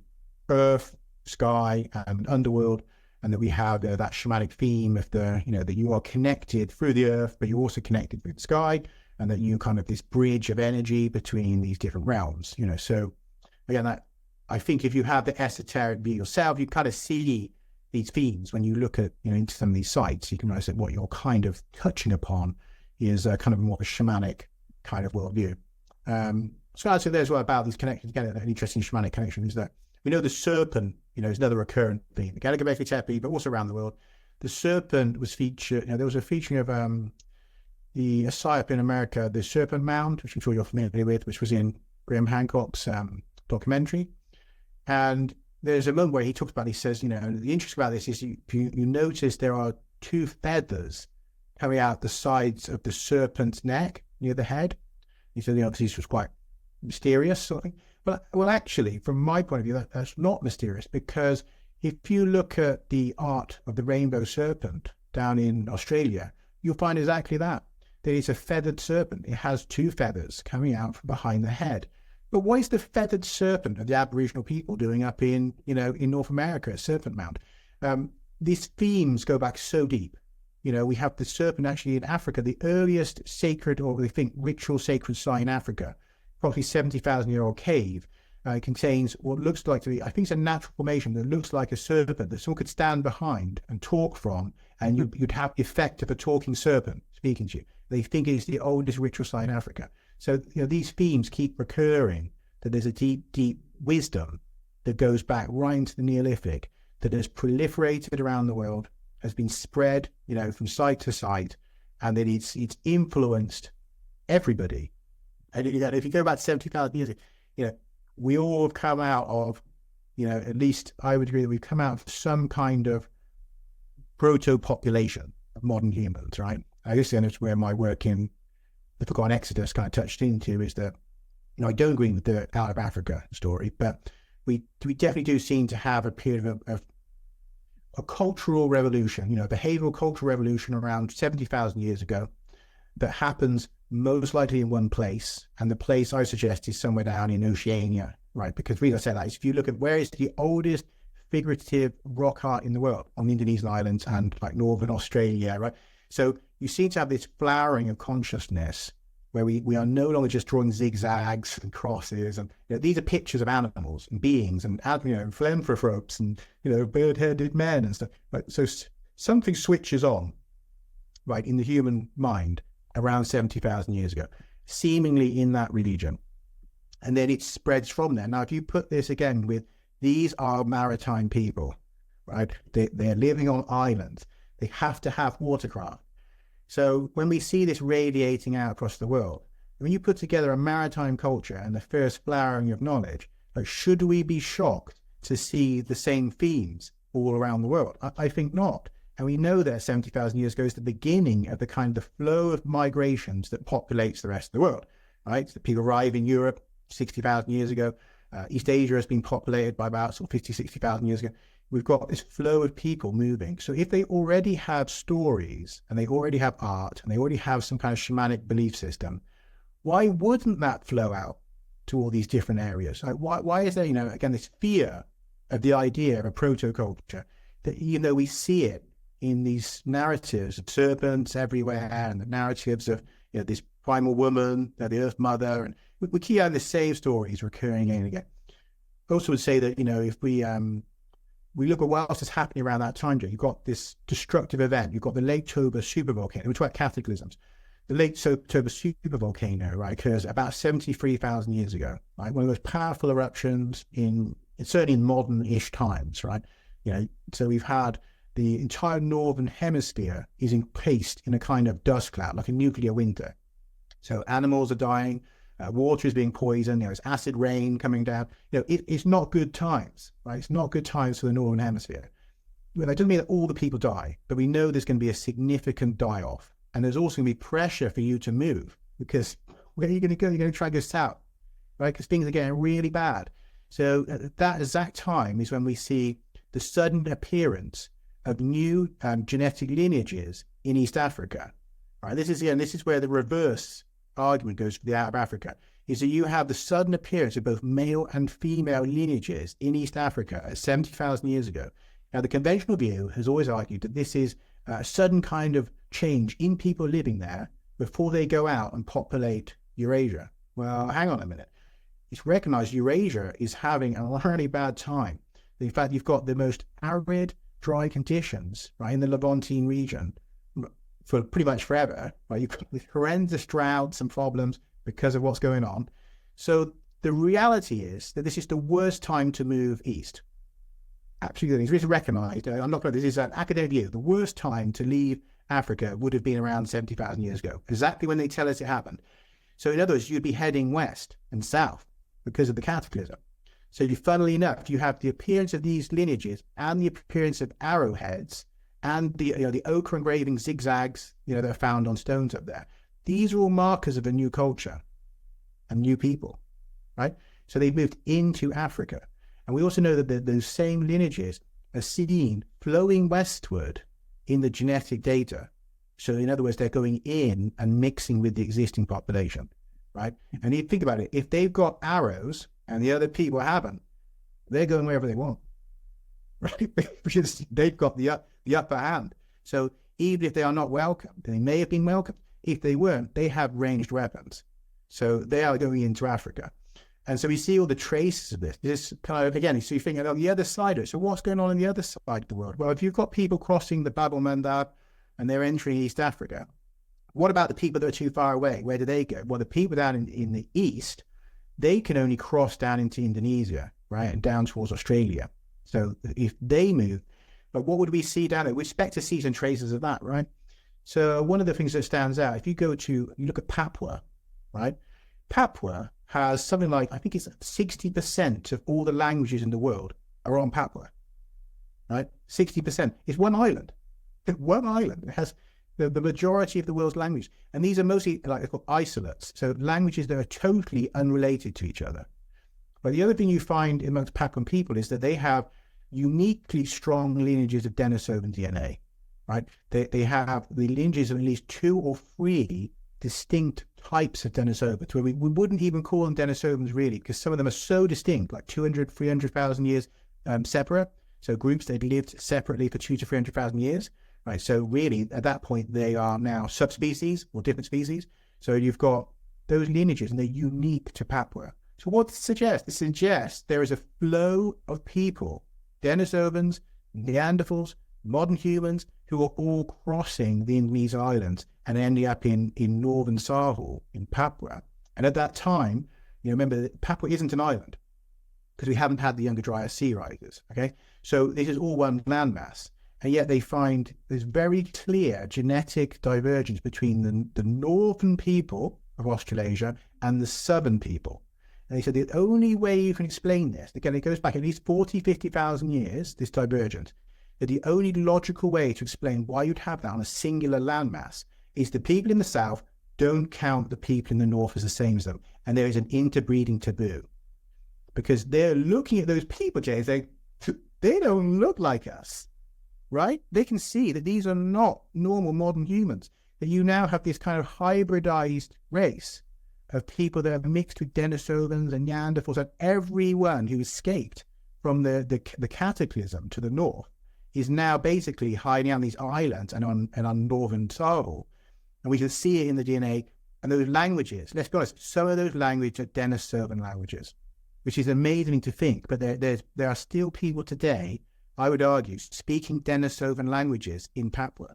S1: earth, sky, and underworld. And that we have that shamanic theme of the, you know, that you are connected through the earth, but you're also connected with the sky, and that you kind of this bridge of energy between these different realms, you know. So again, that, I think if you have the esoteric view yourself, you kind of see these themes when you look at, you know, into some of these sites. You can realize that what you're kind of touching upon is kind of more of a shamanic kind of worldview. So I'd say there's what about these connections. Again, an interesting shamanic connection is that we know the serpent, you know, is another recurrent theme. Again, Göbekli Tepe, but also around the world. The serpent was featured, you know, there was a featuring of the site in America, the Serpent Mound, which I'm sure you're familiar with, which was in Graham Hancock's documentary. And there's a moment where he talks about, he says, you know, the interest about this is you notice there are two feathers coming out the sides of the serpent's neck near the head. He said, you know, this was quite mysterious sort of thing. Well, actually, from my point of view, that's not mysterious, because if you look at the art of the rainbow serpent down in Australia, you'll find exactly that. That it's a feathered serpent. It has two feathers coming out from behind the head. But what is the feathered serpent of the Aboriginal people doing up in, you know, in North America, Serpent Mound? These themes go back so deep. You know, we have the serpent actually in Africa, the earliest sacred, or they think ritual sacred site in Africa, probably 70,000-year-old cave, contains what looks like to be, I think it's a natural formation that looks like a serpent that someone could stand behind and talk from, and you'd have the effect of a talking serpent speaking to you. They think it's the oldest ritual site in Africa. So, you know, these themes keep recurring, that there's a deep, deep wisdom that goes back right into the Neolithic, that has proliferated around the world, has been spread, you know, from site to site, and that it's influenced everybody. And, you know, if you go back 70,000 years, you know, we all have come out of, you know, at least I would agree that we've come out of some kind of proto-population of modern humans, right? I guess that's where my work in the Forgotten Exodus kind of touched into, is that, you know, I don't agree with the out of Africa story, but we definitely do seem to have a period of a cultural revolution, you know, behavioral cultural revolution around 70,000 years ago, that happens most likely in one place, and the place I suggest is somewhere down in Oceania, right? Because the reason I say that is if you look at where is the oldest figurative rock art in the world, on the Indonesian islands and like northern Australia, right? So you seem to have this flowering of consciousness where we are no longer just drawing zigzags and crosses, and these are pictures of animals and beings and philanthropes and bird-headed men and stuff. Right? So something switches on, right, in the human mind around 70,000 years ago, seemingly in that region, and then it spreads from there. Now, if you put this again with these are maritime people, right? They're living on islands. They have to have watercraft. So when we see this radiating out across the world, when you put together a maritime culture and the first flowering of knowledge, like, should we be shocked to see the same themes all around the world? I think not. And we know that 70,000 years ago is the beginning of the kind of flow of migrations that populates the rest of the world, right? So people arrive in Europe 60,000 years ago. East Asia has been populated by about 50, 60,000 years ago. We've got this flow of people moving. So if they already have stories and they already have art and they already have some kind of shamanic belief system, why wouldn't that flow out to all these different areas? Like why is there, again, this fear of the idea of a proto-culture that, we see it in these narratives of serpents everywhere and the narratives of, this primal woman, the Earth Mother, and we keep having the same stories recurring again and again. I also would say that, if we look at what else is happening around that time, you've got this destructive event. You've got the Lake Toba supervolcano. We talk about cataclysms. The Lake Toba supervolcano, right, occurs about 73,000 years ago, right? One of the most powerful eruptions certainly in modern-ish times, right? So we've had the entire northern hemisphere is encased in a kind of dust cloud, like a nuclear winter. So animals are dying, water is being poisoned, there's acid rain coming down. It's not good times, right? It's not good times for the northern hemisphere. Well, that doesn't mean that all the people die, but we know there's going to be a significant die-off. And there's also going to be pressure for you to move, because where are you going to go? You're going to try to go south, right? Because things are getting really bad. So at that exact time is when we see the sudden appearance of new genetic lineages in East Africa, right? This is where the reverse argument goes for the out of Africa, is that you have the sudden appearance of both male and female lineages in East Africa 70,000 years ago. Now, the conventional view has always argued that this is a sudden kind of change in people living there before they go out and populate Eurasia. Well, hang on a minute. It's recognized Eurasia is having a really bad time. In fact, you've got the most arid, dry conditions, right, in the Levantine region for pretty much forever, right? You've got these horrendous droughts and problems because of what's going on. So the reality is that this is the worst time to move east. Absolutely, it's recognized. I'm not going to, this is an academic view. The worst time to leave Africa would have been around 70,000 years ago, exactly when they tell us it happened. So in other words, you'd be heading west and south because of the cataclysm. So funnily enough, you have the appearance of these lineages and the appearance of arrowheads and the ochre engraving zigzags, that are found on stones up there. These are all markers of a new culture and new people, right? So they've moved into Africa. And we also know that those same lineages are seen flowing westward in the genetic data. So in other words, they're going in and mixing with the existing population, right? And you think about it, if they've got arrows and the other people haven't, they're going wherever they want, right? Because they've got the upper hand. So even if they are not welcome, they may have been welcomed. If they weren't, they have ranged weapons. So they are going into Africa. And so we see all the traces of this. This kind of, again, so you think on the other side of it. So what's going on the other side of the world? Well, if you've got people crossing the Bab el-Mandab and they're entering East Africa, what about the people that are too far away? Where do they go? Well, the people down in the east, they can only cross down into Indonesia, right, and down towards Australia. So if they move, but what would we see down there? We expect to see some traces of that, right? So one of the things that stands out, if you look at Papua, right? Papua has something like, I think it's 60% of all the languages in the world are on Papua, right? 60%. It's one island. One island. It has the majority of the world's languages. And these are mostly they're called isolates. So languages that are totally unrelated to each other. But the other thing you find amongst Papuan people is that they have uniquely strong lineages of Denisovan DNA, right? They have the lineages of at least 2 or 3 distinct types of Denisovans, where we wouldn't even call them Denisovans really, because some of them are so distinct, like 200, 300,000 years separate. So groups that lived separately for 200 to 300,000 years, right? So really, at that point, they are now subspecies or different species. So you've got those lineages, and they're unique to Papua. So what does it suggest? It suggests there is a flow of people, Denisovans, Neanderthals, modern humans, who are all crossing these islands and ending up in northern Sahel, in Papua. And at that time, remember that Papua isn't an island, because we haven't had the Younger Dryas sea rises, okay? So this is all one landmass. And yet they find there's very clear genetic divergence between the northern people of Australasia and the southern people. And they said the only way you can explain this, again, it goes back at least 40, 50,000 years, this divergence, that the only logical way to explain why you'd have that on a singular landmass is the people in the south don't count the people in the north as the same as them. And there is an interbreeding taboo. Because they're looking at those people, Jay, and saying, they don't look like us, right? They can see that these are not normal modern humans, that you now have this kind of hybridized race of people that are mixed with Denisovans and Neanderthals, and everyone who escaped from the cataclysm to the north is now basically hiding on these islands and on northern Sahel. And we can see it in the DNA and those languages. Let's be honest, some of those languages are Denisovan languages, which is amazing to think, but there are still people today, I would argue, speaking Denisovan languages in Papua.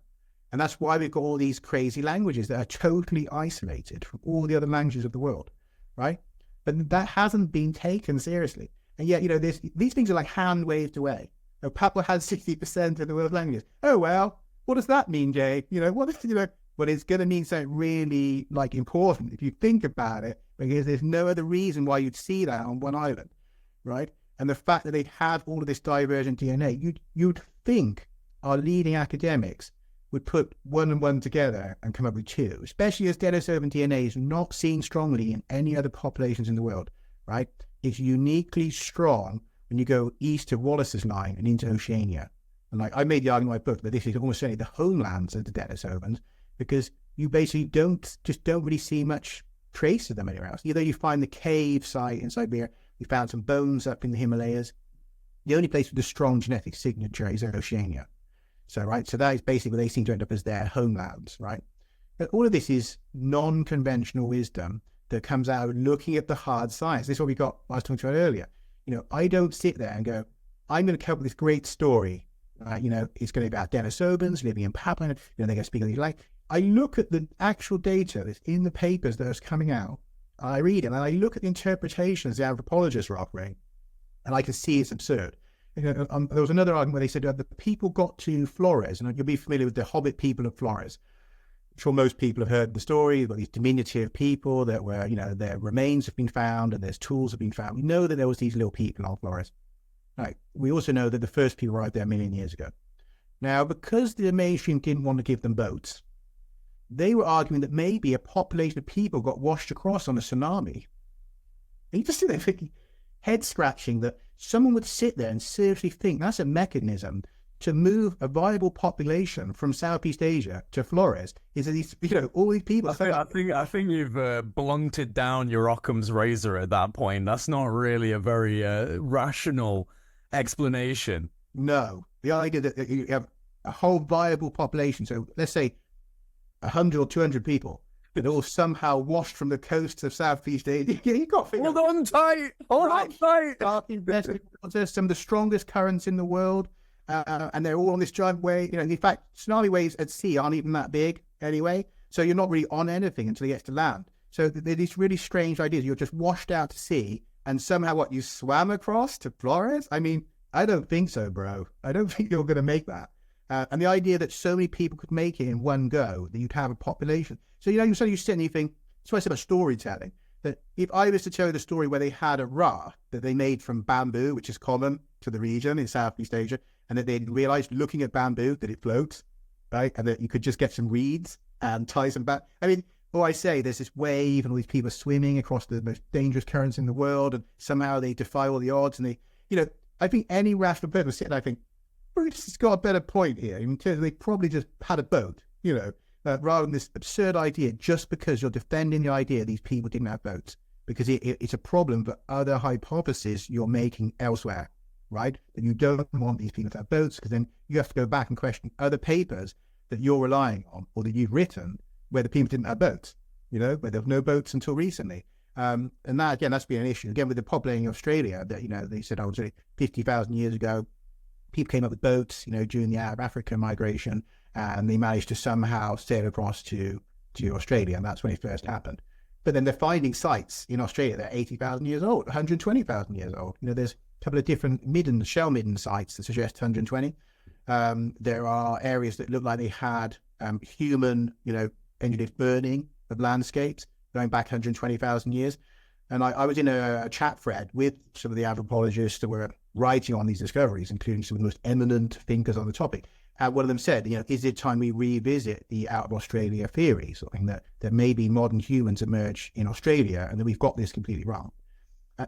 S1: And that's why we've got all these crazy languages that are totally isolated from all the other languages of the world, right? But that hasn't been taken seriously. And yet, these things are like hand waved away. Papua has 60% of the world's languages. Oh, well, what does that mean, Jay? Well, it's going to mean something really important if you think about it, because there's no other reason why you'd see that on one island, right? And the fact that they have all of this divergent DNA, you'd think our leading academics would put one and one together and come up with two, especially as Denisovan DNA is not seen strongly in any other populations in the world, right? It's uniquely strong when you go east of Wallace's line and into Oceania. And I made the argument in my book that this is almost certainly the homelands of the Denisovans, because you basically don't really see much trace of them anywhere else. Either you find the cave site in Siberia, we found some bones up in the Himalayas. The only place with a strong genetic signature is Oceania. So that is basically where they seem to end up as their homelands, right? But all of this is non-conventional wisdom that comes out looking at the hard science. This is what I was talking about earlier. I don't sit there and go, I'm going to come up with this great story. It's going to be about Denisovans living in Papua. They're going to speak these languages. I look at the actual data that's in the papers that is coming out. I read it, and I look at the interpretations the anthropologists are offering, and I can see it's absurd. There was another argument where they said the people got to Flores, and you'll be familiar with the Hobbit people of Flores. I'm sure most people have heard the story about these diminutive people that were, their remains have been found and their tools have been found. We know that there was these little people on Flores. Right. We also know that the first people arrived there 1 million years ago. Now, because the mainstream didn't want to give them boats, they were arguing that maybe a population of people got washed across on a tsunami. And you just sit there thinking, head-scratching, that someone would sit there and seriously think that's a mechanism to move a viable population from Southeast Asia to Flores. Is that these, all these people?
S3: I think you've blunted down your Occam's razor at that point. That's not really a very rational explanation.
S1: No, the idea that you have a whole viable population. So let's say 100 or 200 people that all somehow washed from the coast of Southeast Asia. You got to figure.
S3: Hold on tight. Hold on tight.
S1: There's some of the strongest currents in the world. And they're all on this giant wave. In fact, tsunami waves at sea aren't even that big anyway. So you're not really on anything until you get to land. So they're these really strange ideas. You're just washed out to sea, and somehow you swam across to Flores? I mean, I don't think so, bro. I don't think you're going to make that. And the idea that so many people could make it in one go, that you'd have a population. So, you sit and you think, that's why I said about storytelling, that if I was to tell you the story where they had a raft that they made from bamboo, which is common to the region in Southeast Asia, and that they realized looking at bamboo that it floats, right? And that you could just get some reeds and tie some back. I mean, I say there's this wave and all these people swimming across the most dangerous currents in the world, and somehow they defy all the odds. And they, I think any rational person would sit there, I think, it's got a better point here. In terms of they probably just had a boat, rather than this absurd idea, just because you're defending the idea these people didn't have boats, because it's a problem for other hypotheses you're making elsewhere, right? That you don't want these people to have boats, because then you have to go back and question other papers that you're relying on or that you've written where the people didn't have boats, where there were no boats until recently. And that, again, that's been an issue. Again, with the populating of Australia, that, they said, 50,000 years ago, people came up with boats, during the Arab African migration, and they managed to somehow sail across to Australia, and that's when it first happened. But then they're finding sites in Australia that are 80,000 years old, 120,000 years old. There's a couple of different shell midden sites that suggest 120. There are areas that look like they had human, engineered burning of landscapes going back 120,000 years. And I was in a chat thread with some of the anthropologists that were writing on these discoveries, including some of the most eminent thinkers on the topic. And one of them said, is it time we revisit the out of Australia theory, something that maybe modern humans emerge in Australia and that we've got this completely wrong.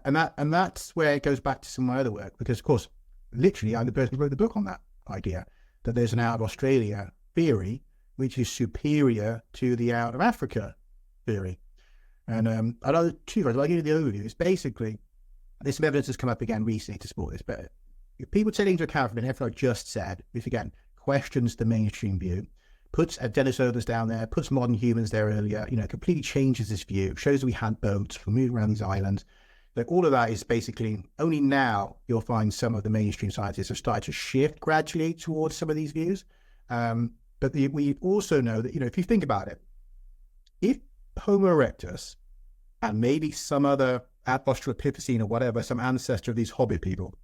S1: And that's where it goes back to some of my other work, because, of course, literally, I'm the person who wrote the book on that idea, that there's an out of Australia theory which is superior to the out of Africa theory. And another two guys, I'll give you the overview. It's basically, there's some evidence that's come up again recently to support this, but if people take into account everything I just said, which again questions the mainstream view, puts Denisovans down there, puts modern humans there earlier, completely changes this view, shows we had boats, we're moving around these islands. Like, all of that is basically, only now you'll find some of the mainstream scientists have started to shift gradually towards some of these views. But we also know that, if you think about it, if Homo erectus and maybe some other Australopithecine or whatever, some ancestor of these hobbit people,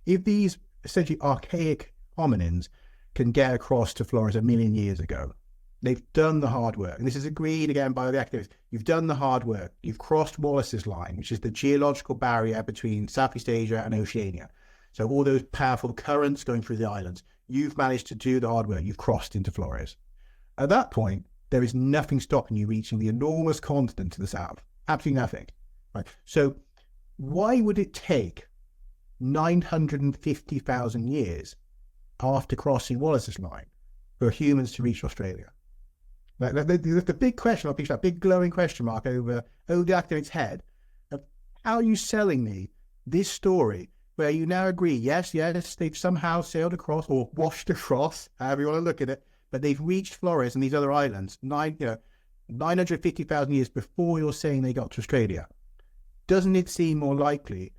S1: if these essentially archaic hominins can get across to Flores 1 million years ago, they've done the hard work. And this is agreed again by the activists. You've done the hard work. You've crossed Wallace's line, which is the geological barrier between Southeast Asia and Oceania. So all those powerful currents going through the islands, you've managed to do the hard work. You've crossed into Flores. At that point, there is nothing stopping you reaching the enormous continent to the south. Absolutely nothing. Right? So why would it take 950,000 years after crossing Wallace's line for humans to reach Australia? Like, the big question mark, that big glowing question mark over the academic's head of, how are you selling me this story where you now agree, yes, they've somehow sailed across or washed across, however you want to look at it, but they've reached Flores and these other islands 950,000 years before you're saying they got to Australia. Doesn't it seem more likely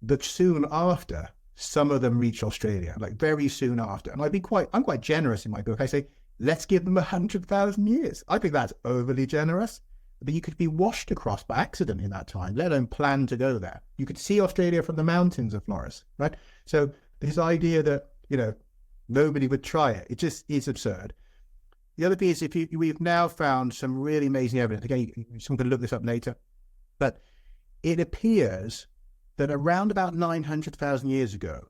S1: that soon after some of them reach Australia, like very soon after? And I'm quite generous in my book. I say, let's give them 100,000 years. I think that's overly generous, but you could be washed across by accident in that time, let alone plan to go there. You could see Australia from the mountains of Flores, right? So this idea that, nobody would try it, it just is absurd. The other thing is, we've now found some really amazing evidence. Again, someone can look this up later, but it appears that around about 900,000 years ago,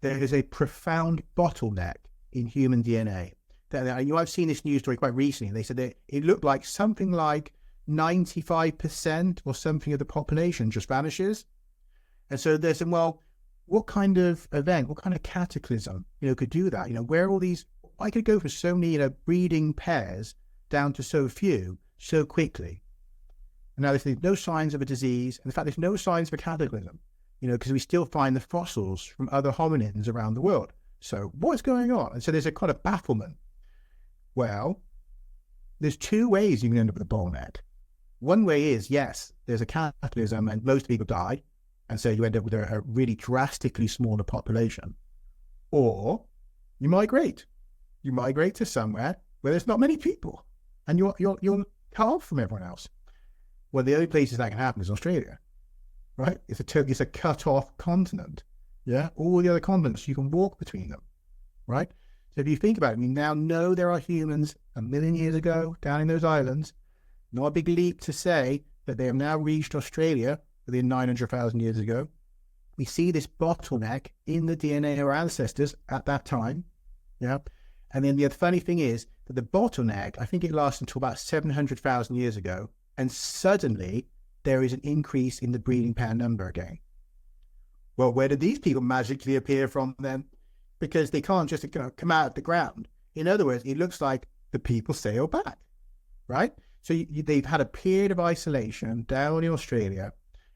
S1: there is a profound bottleneck in human DNA. I've seen this news story quite recently. They said that it looked like something like 95% or something of the population just vanishes. And so there's some, well, what kind of event, what kind of cataclysm, could do that? Where all these, I could go for so many, breeding pairs down to so few so quickly. And now there's no signs of a disease. And in fact, there's no signs of a cataclysm, because we still find the fossils from other hominins around the world. So what's going on? And so there's a kind of bafflement. Well, there's two ways you can end up with a bottleneck. One way is, yes, there's a cataclysm and most people die, and so you end up with a really drastically smaller population. Or you migrate. You migrate to somewhere where there's not many people, and you're cut off from everyone else. Well, the only places that can happen is Australia, right? It's a cut-off continent. Yeah, all the other continents, you can walk between them, right? So if you think about it, we now know there are humans 1 million years ago down in those islands. Not a big leap to say that they have now reached Australia within 900,000 years ago. We see this bottleneck in the DNA of our ancestors at that time. Yeah. And then the funny thing is that the bottleneck, I think it lasts until about 700,000 years ago. And suddenly there is an increase in the breeding pair number again. Well, where did these people magically appear from then? Because they can't just come out of the ground. In other words, it looks like the people sail back, right? So they've had a period of isolation down in Australia,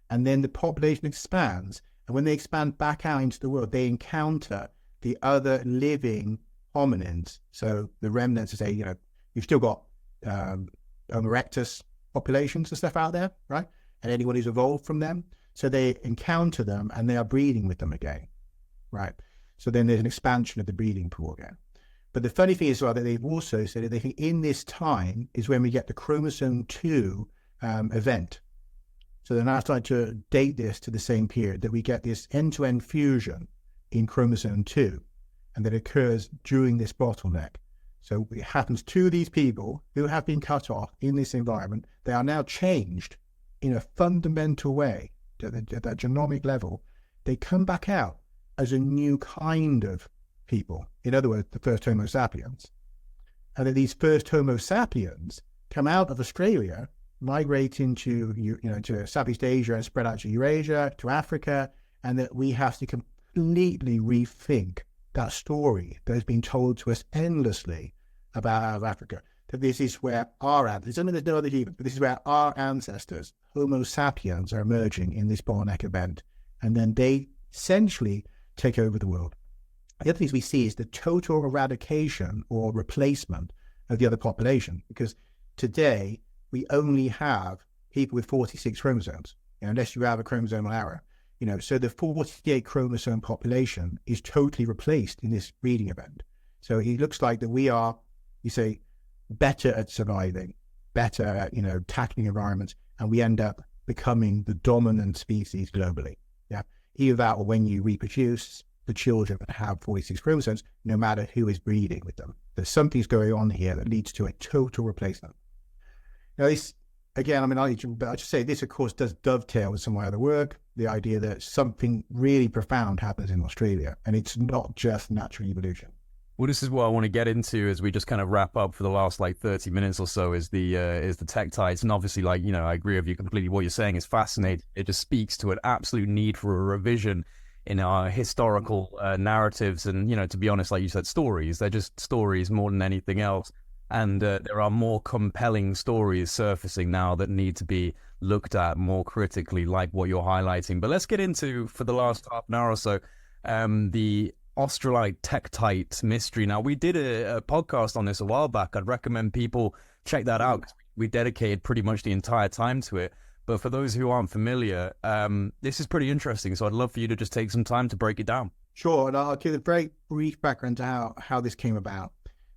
S1: and then the population expands. And when they expand back out into the world, they encounter the other living hominins. So the remnants, to say, you've still got Homo erectus populations and stuff out there, right? And anyone who's evolved from them. So they encounter them and they are breeding with them again, right? So then there's an expansion of the breeding pool again. But the funny thing is, well, that they've also said that they think in this time is when we get the chromosome 2 event. So they're now starting to date this to the same period, that we get this end-to-end fusion in chromosome 2, and that occurs during this bottleneck. So it happens to these people who have been cut off in this environment. They are now changed in a fundamental way at that genomic level. They come back out as a new kind of people. In other words, the first Homo sapiens. And then these first Homo sapiens come out of Australia, migrate into to Southeast Asia and spread out to Eurasia, to Africa, and that we have to completely rethink that story that has been told to us endlessly about Africa. That this is where there's no other humans, but this is where our ancestors, Homo sapiens, are emerging in this bottleneck event. And then they essentially take over the world. The other things we see is the total eradication or replacement of the other population, because today we only have people with 46 chromosomes, unless you have a chromosomal error. So the 48 chromosome population is totally replaced in this breeding event. So it looks like that we are, you say, better at surviving, better at, tackling environments, and we end up becoming the dominant species globally. Yeah. Either that or when you reproduce, the children have 46 chromosomes, no matter who is breeding with them. There's something's going on here that leads to a total replacement. Now, this, again, I just say this, of course, does dovetail with some of my other work, the idea that something really profound happens in Australia, and it's not just natural evolution.
S3: Well, this is what I want to get into as we just kind of wrap up for the last 30 minutes or so is the tektites. And obviously, I agree with you completely. What you're saying is fascinating. It just speaks to an absolute need for a revision in our historical narratives. And, to be honest, like you said, stories, they're just stories more than anything else. And there are more compelling stories surfacing now that need to be looked at more critically, like what you're highlighting. But let's get into, for the last half an hour or so, the Australite tektite mystery. Now, we did a podcast on this a while back. I'd recommend people check that out, because we dedicated pretty much the entire time to it. But for those who aren't familiar, this is pretty interesting. So I'd love for you to just take some time to break it down.
S1: Sure, and I'll give a very brief background to how this came about.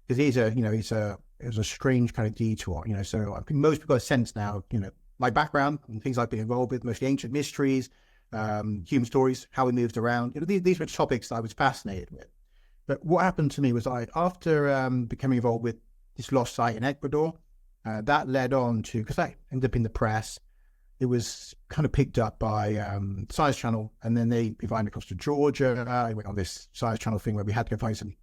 S1: Because it was a strange kind of detour, so I think most people have a sense now, my background and things I've been involved with, mostly ancient mysteries, human stories, how we moved around. These were topics that I was fascinated with. But what happened to me was after becoming involved with this lost site in Ecuador, that led on to, because I ended up in the press, it was kind of picked up by Science Channel, and then they invited me across to Georgia. I went on this Science Channel thing where we had to go find some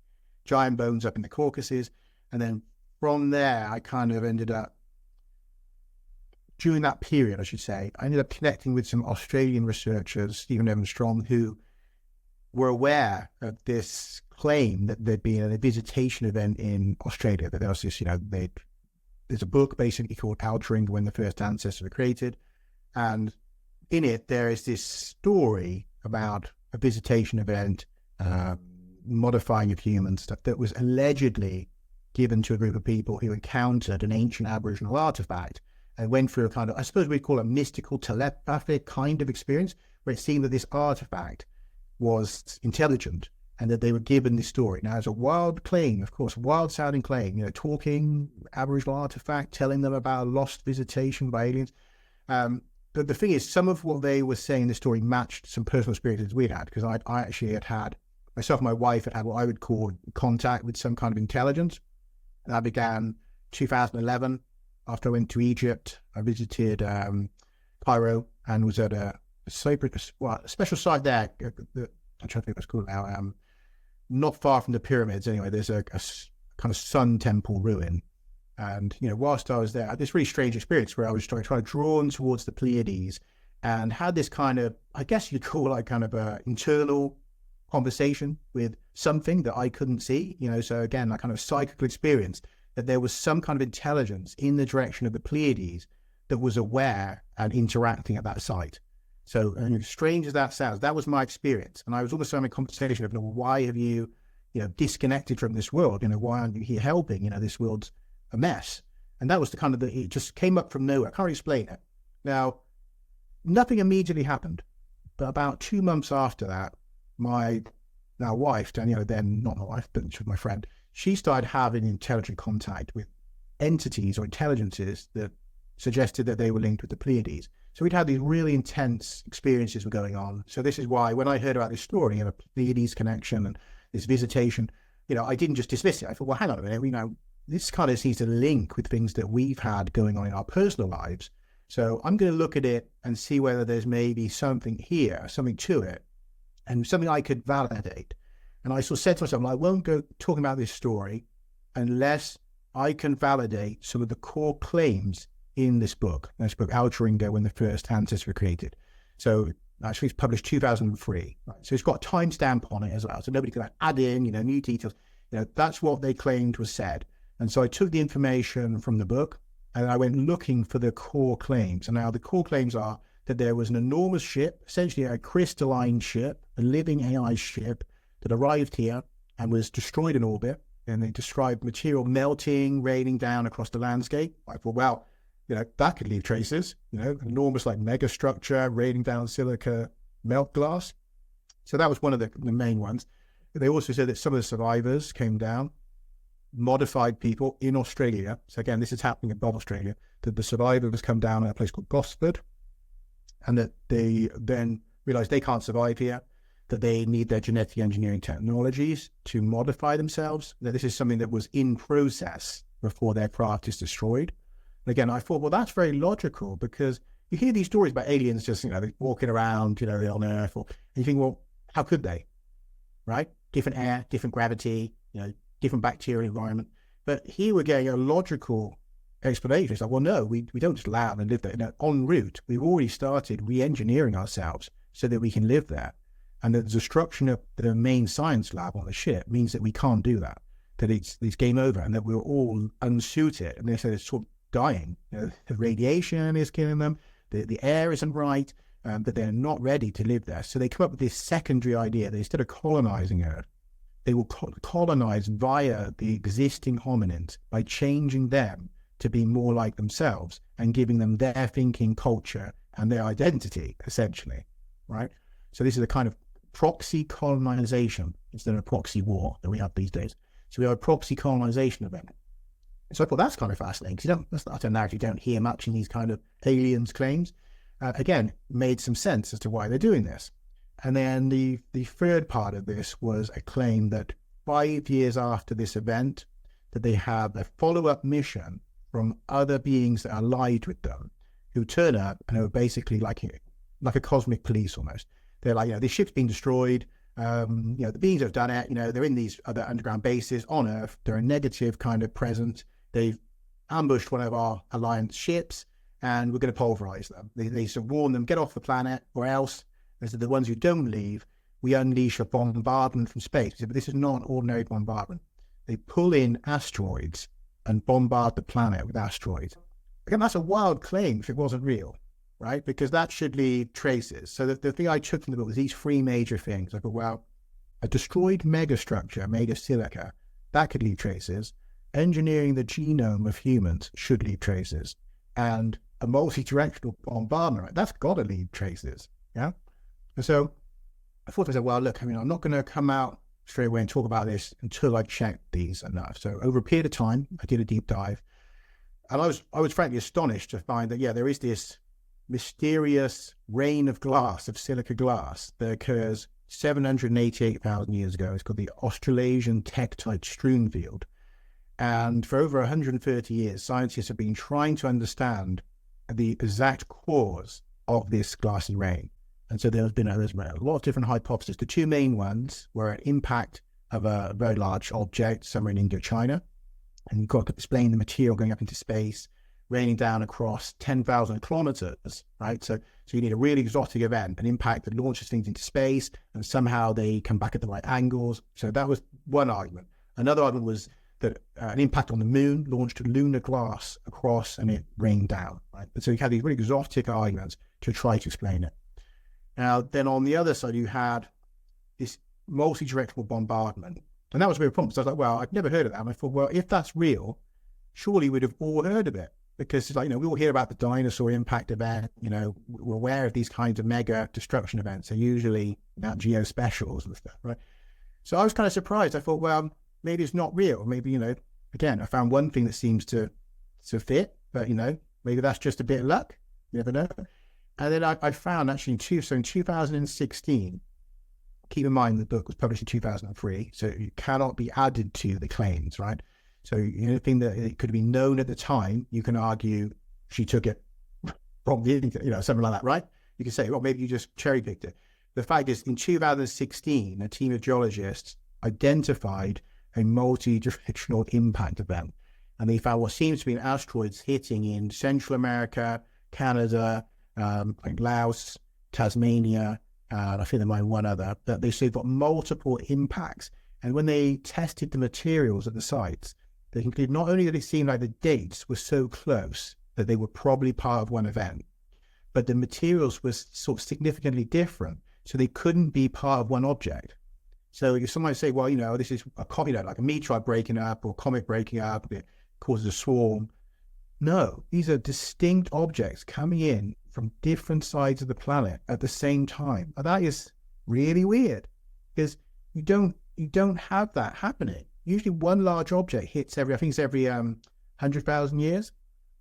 S1: giant bones up in the Caucasus. And then from there, I kind of ended up, during that period, I should say, I ended up connecting with some Australian researchers, Stephen Evans Strong, who were aware of this claim that there'd been a visitation event in Australia, that there was this, there's a book basically called Altering When the First Ancestors Were Created. And in it, there is this story about a visitation event, modifying of humans, stuff that was allegedly given to a group of people who encountered an ancient Aboriginal artifact and went through a kind of, I suppose we'd call it a mystical telepathic kind of experience, where it seemed that this artifact was intelligent and that they were given this story. Now, it's a wild claim, of course, wild sounding claim, talking Aboriginal artifact, telling them about a lost visitation by aliens. But the thing is, some of what they were saying in the story matched some personal experiences we'd had, because I actually had myself and my wife had what I would call contact with some kind of intelligence. And that began 2011. After I went to Egypt, I visited Cairo and was at a special site there. I'm trying to think what it's called now. Not far from the pyramids, anyway. There's a kind of sun temple ruin. And, whilst I was there, I had this really strange experience where I was trying to drawn towards the Pleiades and had this kind of, I guess you'd call like kind of a internal conversation with something that I couldn't see, so again, that kind of psychical experience that there was some kind of intelligence in the direction of the Pleiades that was aware and interacting at that site. So, and strange as that sounds, that was my experience. And I was also having a conversation of, why have you, disconnected from this world? Why aren't you here helping? This world's a mess. And that was the kind of, it just came up from nowhere. I can't explain it. Now, nothing immediately happened. But about 2 months after that, my now wife, Danielle, then not my wife, but she was my friend, she started having intelligent contact with entities or intelligences that suggested that they were linked with the Pleiades. So we'd had these really intense experiences were going on. So this is why when I heard about this story of a Pleiades connection and this visitation, I didn't just dismiss it. I thought, well, hang on a minute, this kind of seems to link with things that we've had going on in our personal lives. So I'm going to look at it and see whether there's maybe something here, something to it, and something I could validate. And I sort of said to myself, I won't go talking about this story unless I can validate some of the core claims in this book, Alter Ego, when the first ancestors were created. So actually it's published 2003. Right? So it's got a timestamp on it as well. So nobody can add in, new details. That's what they claimed was said. And so I took the information from the book and I went looking for the core claims. And now the core claims are that there was an enormous ship, essentially a crystalline ship, a living AI ship that arrived here and was destroyed in orbit. And they described material melting, raining down across the landscape. I thought, well, that could leave traces, enormous like megastructure, raining down silica melt glass. So that was one of the main ones. They also said that some of the survivors came down, modified people in Australia. So again, this is happening above Australia, that the survivors come down at a place called Gosford, and that they then realize they can't survive here, that they need their genetic engineering technologies to modify themselves, that this is something that was in process before their craft is destroyed. And again, I thought, well, that's very logical, because you hear these stories about aliens just, they're walking around, on Earth, and you think, well, how could they, right? Different air, different gravity, different bacterial environment. But here we're getting a logical explanation. It's like, well, no, we don't just land and live there. En route, we've already started re-engineering ourselves so that we can live there. And the destruction of the main science lab on the ship means that we can't do that, that it's game over, and that we're all unsuited. And they say it's sort of dying. The radiation is killing them, the air isn't right, that they're not ready to live there. So they come up with this secondary idea that instead of colonizing Earth, they will colonize via the existing hominins by changing them to be more like themselves and giving them their thinking, culture, and their identity, essentially, right? So this is a kind of proxy colonization instead of proxy war that we have these days. So we have a proxy colonization event. So I thought that's kind of fascinating, because that's not a narrative you don't hear much in these kind of aliens claims. Again, made some sense as to why they're doing this. And then the third part of this was a claim that 5 years after this event, that they have a follow-up mission from other beings that are allied with them, who turn up and are basically like a cosmic police almost. They're like, this ship's been destroyed. The beings have done it. They're in these other underground bases on Earth. They're a negative kind of presence. They've ambushed one of our alliance ships, and we're going to pulverize them. They sort of warn them, get off the planet, or else, as the ones who don't leave, we unleash a bombardment from space. But this is not an ordinary bombardment. They pull in asteroids and bombard the planet with asteroids. Again, that's a wild claim if it wasn't real, right? Because that should leave traces. So the thing I took from the book was these three major things. I thought, well, a destroyed megastructure made of silica, that could leave traces. Engineering the genome of humans should leave traces. And a multi-directional bombardment, that's got to leave traces, yeah? And so I thought to myself, well, look, I'm not going to come out straight away and talk about this until I checked these enough. So over a period of time, I did a deep dive. And I was frankly astonished to find that, there is this mysterious rain of glass, of silica glass, that occurs 788,000 years ago. It's called the Australasian Tektite strewn field. And for over 130 years, scientists have been trying to understand the exact cause of this glassy rain. And so there's been a lot of different hypotheses. The two main ones were an impact of a very large object somewhere in Indochina. And you've got to explain the material going up into space, raining down across 10,000 kilometers, right? So you need a really exotic event, an impact that launches things into space, and somehow they come back at the right angles. So that was one argument. Another argument was that an impact on the moon launched lunar glass across and it rained down, right? But so you had these really exotic arguments to try to explain it. Now, then on the other side, you had this multi-directional bombardment. And that was a real problem. So I was like, well, I'd never heard of that. And I thought, well, if that's real, surely we'd have all heard of it. Because it's like, we all hear about the dinosaur impact event, we're aware of these kinds of mega destruction events. They're usually about geospatials and stuff, right? So I was kind of surprised. I thought, well, maybe it's not real. Maybe, again, I found one thing that seems to fit, but, maybe that's just a bit of luck. You never know. And then I found actually in 2016, keep in mind the book was published in 2003, so it cannot be added to the claims, right? So anything that it could have been known at the time, you can argue she took it from the, something like that, right? You can say, well, maybe you just cherry picked it. The fact is, in 2016, a team of geologists identified a multi-directional impact event, and they found what seems to be asteroids hitting in Central America, Canada, like Laos, Tasmania, I think there might be one other, that they got multiple impacts. And when they tested the materials at the sites, they concluded not only that it seemed like the dates were so close that they were probably part of one event, but the materials were sort of significantly different, so they couldn't be part of one object. So if somebody say, well, this is like a meteorite breaking up or comet breaking up, it causes a swarm. No, these are distinct objects coming in from different sides of the planet at the same time. And that is really weird, because you don't have that happening. Usually one large object hits every 100,000 years.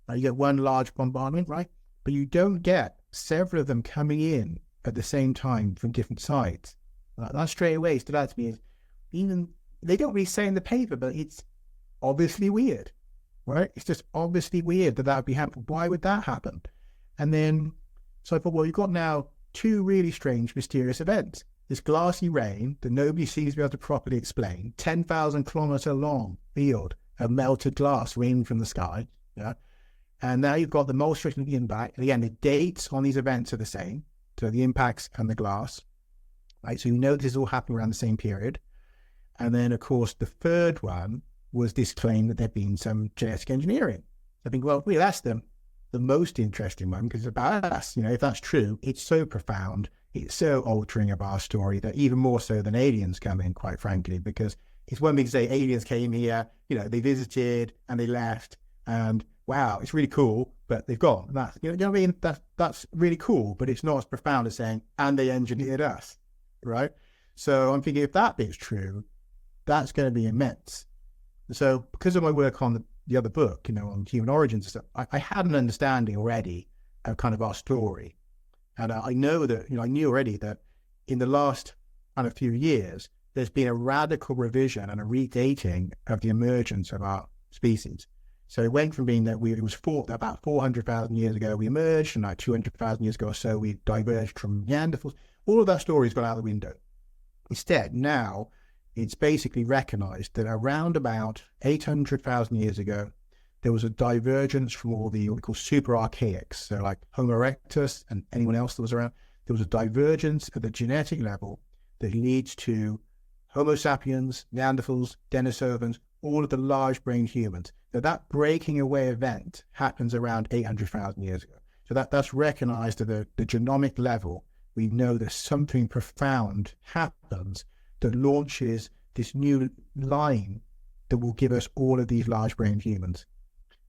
S1: You get one large bombardment, right? But you don't get several of them coming in at the same time from different sides. That straight away stood out to me. Even they don't really say in the paper, but it's obviously weird, right? It's just obviously weird that would be happening. Why would that happen? And then, so I thought, well, you've got now two really strange, mysterious events. This glassy rain that nobody seems to be able to properly explain, 10,000 kilometer long field of melted glass raining from the sky. Yeah. And now you've got the multi-directional impact. And again, the dates on these events are the same. So the impacts and the glass, right? So this is all happening around the same period. And then, of course, the third one was this claim that there'd been some genetic engineering. I think, well, that's the most interesting one, because it's about us. If that's true, it's so profound. It's so altering of our story that even more so than aliens come in, quite frankly, because it's one thing to say aliens came here, they visited and they left, and wow, it's really cool, but they've gone. That's, you know what I mean? That's really cool, but it's not as profound as saying, and they engineered us, right? So I'm thinking if that bit's true, that's going to be immense. So because of my work on the other book, on human origins and stuff, I had an understanding already of kind of our story. And I know that, I knew already that in the last kind of few years, there's been a radical revision and a redating of the emergence of our species. So it went from being that it was about 400,000 years ago we emerged, and like 200,000 years ago or so we diverged from Neanderthals. All of that story's gone out the window. Instead, now it's basically recognized that around about 800,000 years ago, there was a divergence from all the what we call super archaics, so like Homo erectus and anyone else that was around. There was a divergence at the genetic level that leads to Homo sapiens, Neanderthals, Denisovans, all of the large-brained humans. Now that breaking away event happens around 800,000 years ago. So that's recognized at the genomic level. We know that something profound happens that launches this new line that will give us all of these large-brained humans.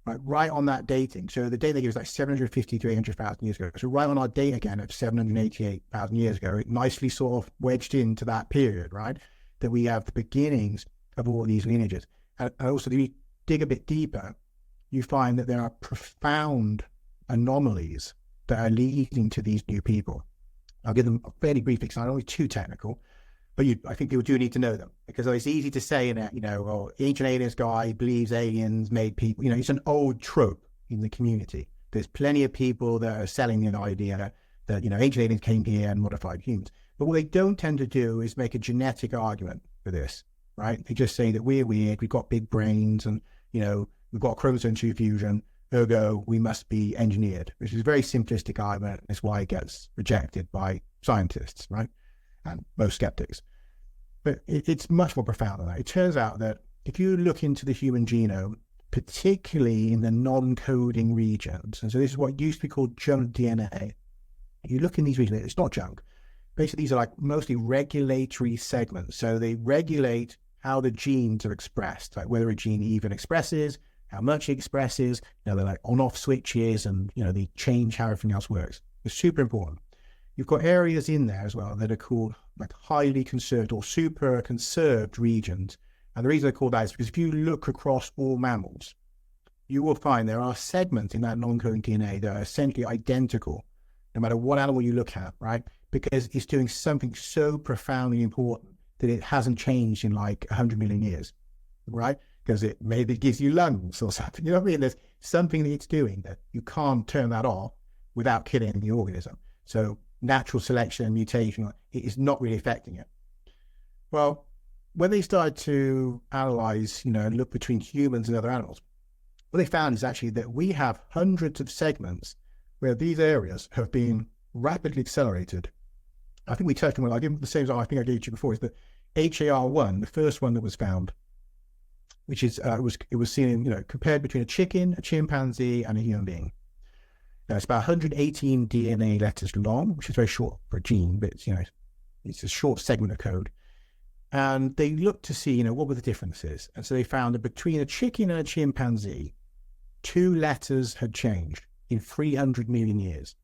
S1: Right on that dating. So the date they give is like 750 to 800,000 years ago. So right on our date again of 788,000 years ago, it nicely sort of wedged into that period, right? That we have the beginnings of all these lineages. And also, if you dig a bit deeper, you find that there are profound anomalies that are leading to these new people. I'll give them a fairly brief example, not only too technical, but I think people do need to know them, because it's easy to say that, ancient aliens guy believes aliens made people, it's an old trope in the community. There's plenty of people that are selling the idea that, ancient aliens came here and modified humans. But what they don't tend to do is make a genetic argument for this, right? They just say that we're weird, we've got big brains, and, we've got chromosome 2 fusion, ergo we must be engineered, which is a very simplistic argument. That's why it gets rejected by scientists, right? And most skeptics. But it's much more profound than that. It turns out that if you look into the human genome, particularly in the non-coding regions, and so this is what used to be called junk DNA, you look in these regions, it's not junk. Basically, these are like mostly regulatory segments. So they regulate how the genes are expressed, like whether a gene even expresses, how much it expresses, they're like on-off switches, and they change how everything else works. It's super important. You've got areas in there as well that are called like highly conserved or super conserved regions. And the reason they're called that is because if you look across all mammals, you will find there are segments in that non-coding DNA that are essentially identical, no matter what animal you look at, right? Because it's doing something so profoundly important that it hasn't changed in like 100 million years, right? Because it maybe gives you lungs or something, you know what I mean? There's something that it's doing that you can't turn that off without killing the organism. So natural selection and mutation, it is not really affecting it. Well, when they started to analyze, and look between humans and other animals, what they found is actually that we have hundreds of segments where these areas have been rapidly accelerated. I think we touched on, I'll give them the same as I think I gave you before, is the HAR1, the first one that was found, which is, it was seen, compared between a chicken, a chimpanzee, and a human being. Now, it's about 118 DNA letters long, which is very short for a gene, but it's a short segment of code. And they looked to see, what were the differences. And so they found that between a chicken and a chimpanzee, 2 letters had changed in 300 million years.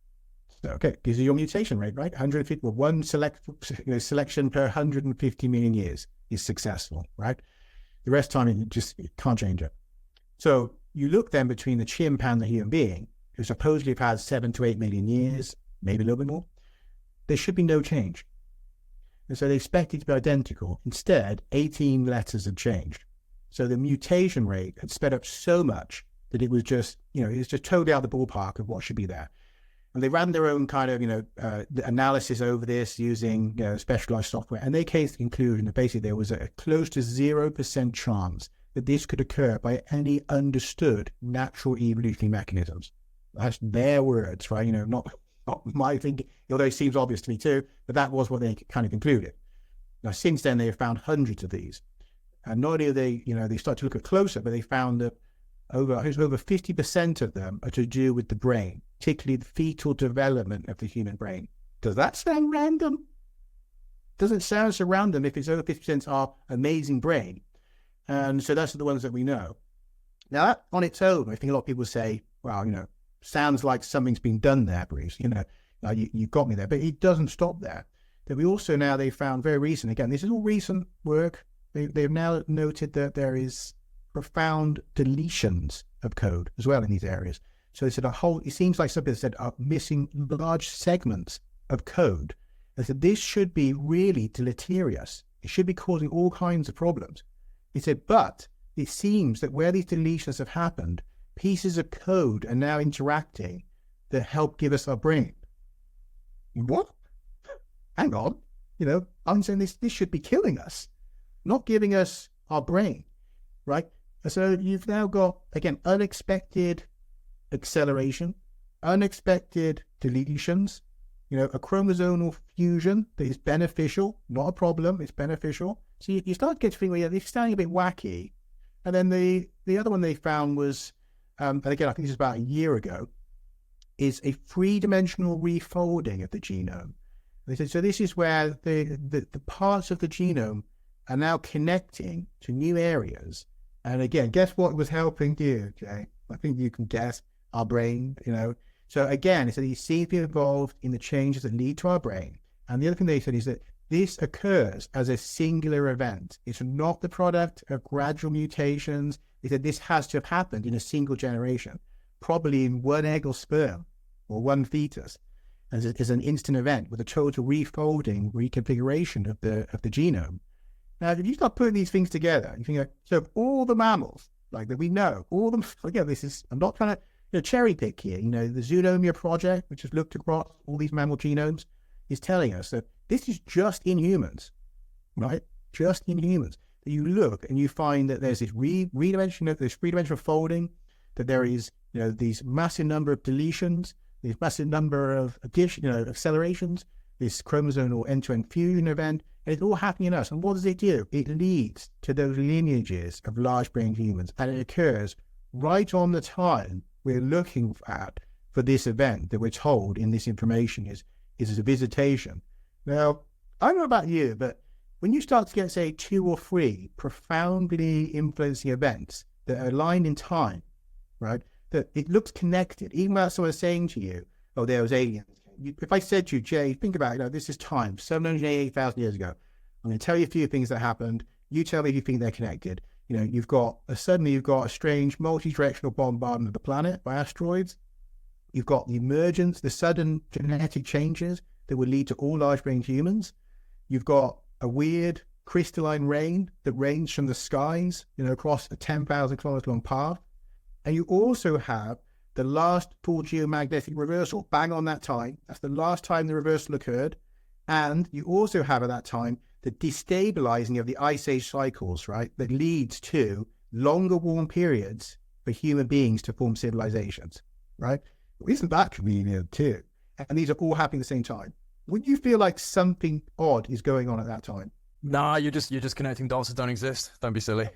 S1: So, okay, gives you your mutation rate, right? 150, well, one selection per 150 million years is successful, right? The rest of the time, it can't change it. So you look then between the chimp and the human being, who supposedly have had 7 to 8 million years, maybe a little bit more, there should be no change. And so they expected to be identical. Instead, 18 letters had changed. So the mutation rate had sped up so much that it was just, it was just totally out of the ballpark of what should be there. And they ran their own kind of, analysis over this using specialized software. And they came to the conclusion that basically there was a close to 0% chance that this could occur by any understood natural evolutionary mechanisms. That's their words, right? Not my thinking, although it seems obvious to me too, but that was what they kind of concluded. Now, since then, they have found hundreds of these. And not only are they, they start to look at closer, but they found that over 50% of them are to do with the brain, particularly the fetal development of the human brain. Does that sound random? Doesn't sound so random if it's over 50% our amazing brain. And so that's the ones that we know. Now, that on its own, I think a lot of people say, well, sounds like something's been done there, Bruce. You got me there. But it doesn't stop there. That we also now, they found very recent, again, this is all recent work. They've now noted that there is profound deletions of code as well in these areas. So they said it seems like something that said are missing large segments of code. They said this should be really deleterious. It should be causing all kinds of problems. He said, but it seems that where these deletions have happened, pieces of code are now interacting that help give us our brain. What? Hang on. I'm saying this should be killing us, not giving us our brain, right? And so you've now got, again, unexpected acceleration, unexpected deletions, a chromosomal fusion that is beneficial, not a problem, it's beneficial. So you start to get to think, well, it's sounding a bit wacky. And then the other one they found was, and again, I think this is about a year ago, is a 3-dimensional refolding of the genome. They said, so this is where the parts of the genome are now connecting to new areas. And again, guess what was helping you, Jay? I think you can guess, our brain, So again, it said you seem to be involved in the changes that lead to our brain. And the other thing they said is that this occurs as a singular event. It's not the product of gradual mutations. They said this has to have happened in a single generation, probably in one egg or sperm or one fetus, as an instant event with a total refolding, reconfiguration of the genome. Now, if you start putting these things together, you think, so all the mammals, like that we know, all of them, again, I'm not trying to cherry pick here. The Zoonomia project, which has looked across all these mammal genomes, is telling us that this is just in humans, right? Just in humans. That you look and you find that there's this three-dimensional folding, that there is, these massive number of deletions, these massive number of accelerations, this chromosomal end-to-end fusion event, and it's all happening in us. And what does it do? It leads to those lineages of large-brained humans, and it occurs right on the time we're looking at for this event that we're told in this information is a visitation. Now, I don't know about you, but when you start to get, say, 2 or 3 profoundly influencing events that are aligned in time, right, that it looks connected, even without someone saying to you, oh, there was aliens. If I said to you, Jay, think about it, this is time, 788,000 years ago. I'm going to tell you a few things that happened. You tell me if you think they're connected. You've got a strange multi-directional bombardment of the planet by asteroids. You've got the emergence, the sudden genetic changes that would lead to all large-brained humans. You've got a weird crystalline rain that rains from the skies, across a 10,000 kilometers long path. And you also have the last full geomagnetic reversal, bang on that time. That's the last time the reversal occurred. And you also have at that time the destabilizing of the ice age cycles, right, that leads to longer warm periods for human beings to form civilizations, right? Isn't that convenient too? And these are all happening at the same time. Would you feel like something odd is going on at that time?
S3: Nah, you're just connecting dots that don't exist. Don't be silly.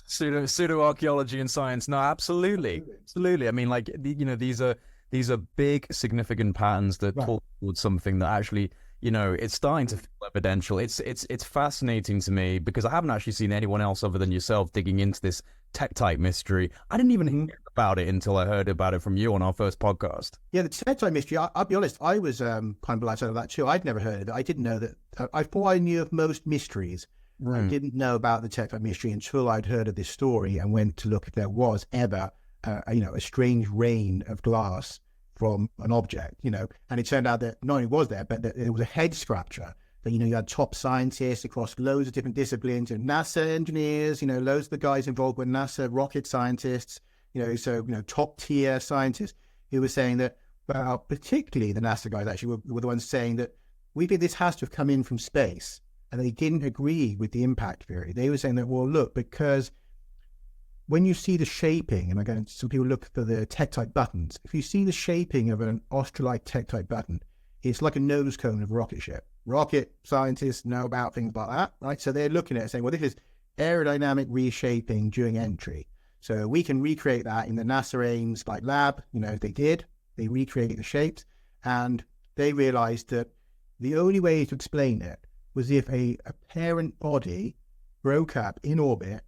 S3: Pseudo archaeology and science. No, absolutely. I mean, like, these are big, significant patterns that talk towards something that actually, it's starting to feel evidential. It's fascinating to me because I haven't actually seen anyone else other than yourself digging into this tech-type mystery. I didn't even hear about it until I heard about it from you on our first podcast.
S1: Yeah, the tech-type mystery, I'll be honest, I was kind of blindsided of that too. I'd never heard of it. I didn't know that. I thought I knew of most mysteries. I didn't know about the tech-type mystery until I'd heard of this story and went to look if there was ever, a strange rain of glass from an object, and it turned out that not only was there, but that it was a head scratcher. That, you had top scientists across loads of different disciplines, and NASA engineers, loads of the guys involved with NASA rocket scientists, top tier scientists who were saying that, particularly the NASA guys actually were the ones saying that we think this has to have come in from space, and they didn't agree with the impact theory. They were saying that, well, look, because when you see the shaping, and again, some people look for the tech-type buttons. If you see the shaping of an Australite tech-type button, it's like a nose cone of a rocket ship. Rocket scientists know about things like that, right? So they're looking at it saying, well, this is aerodynamic reshaping during entry. So we can recreate that in the NASA Ames lab. They recreated the shapes, and they realized that the only way to explain it was if a parent body broke up in orbit,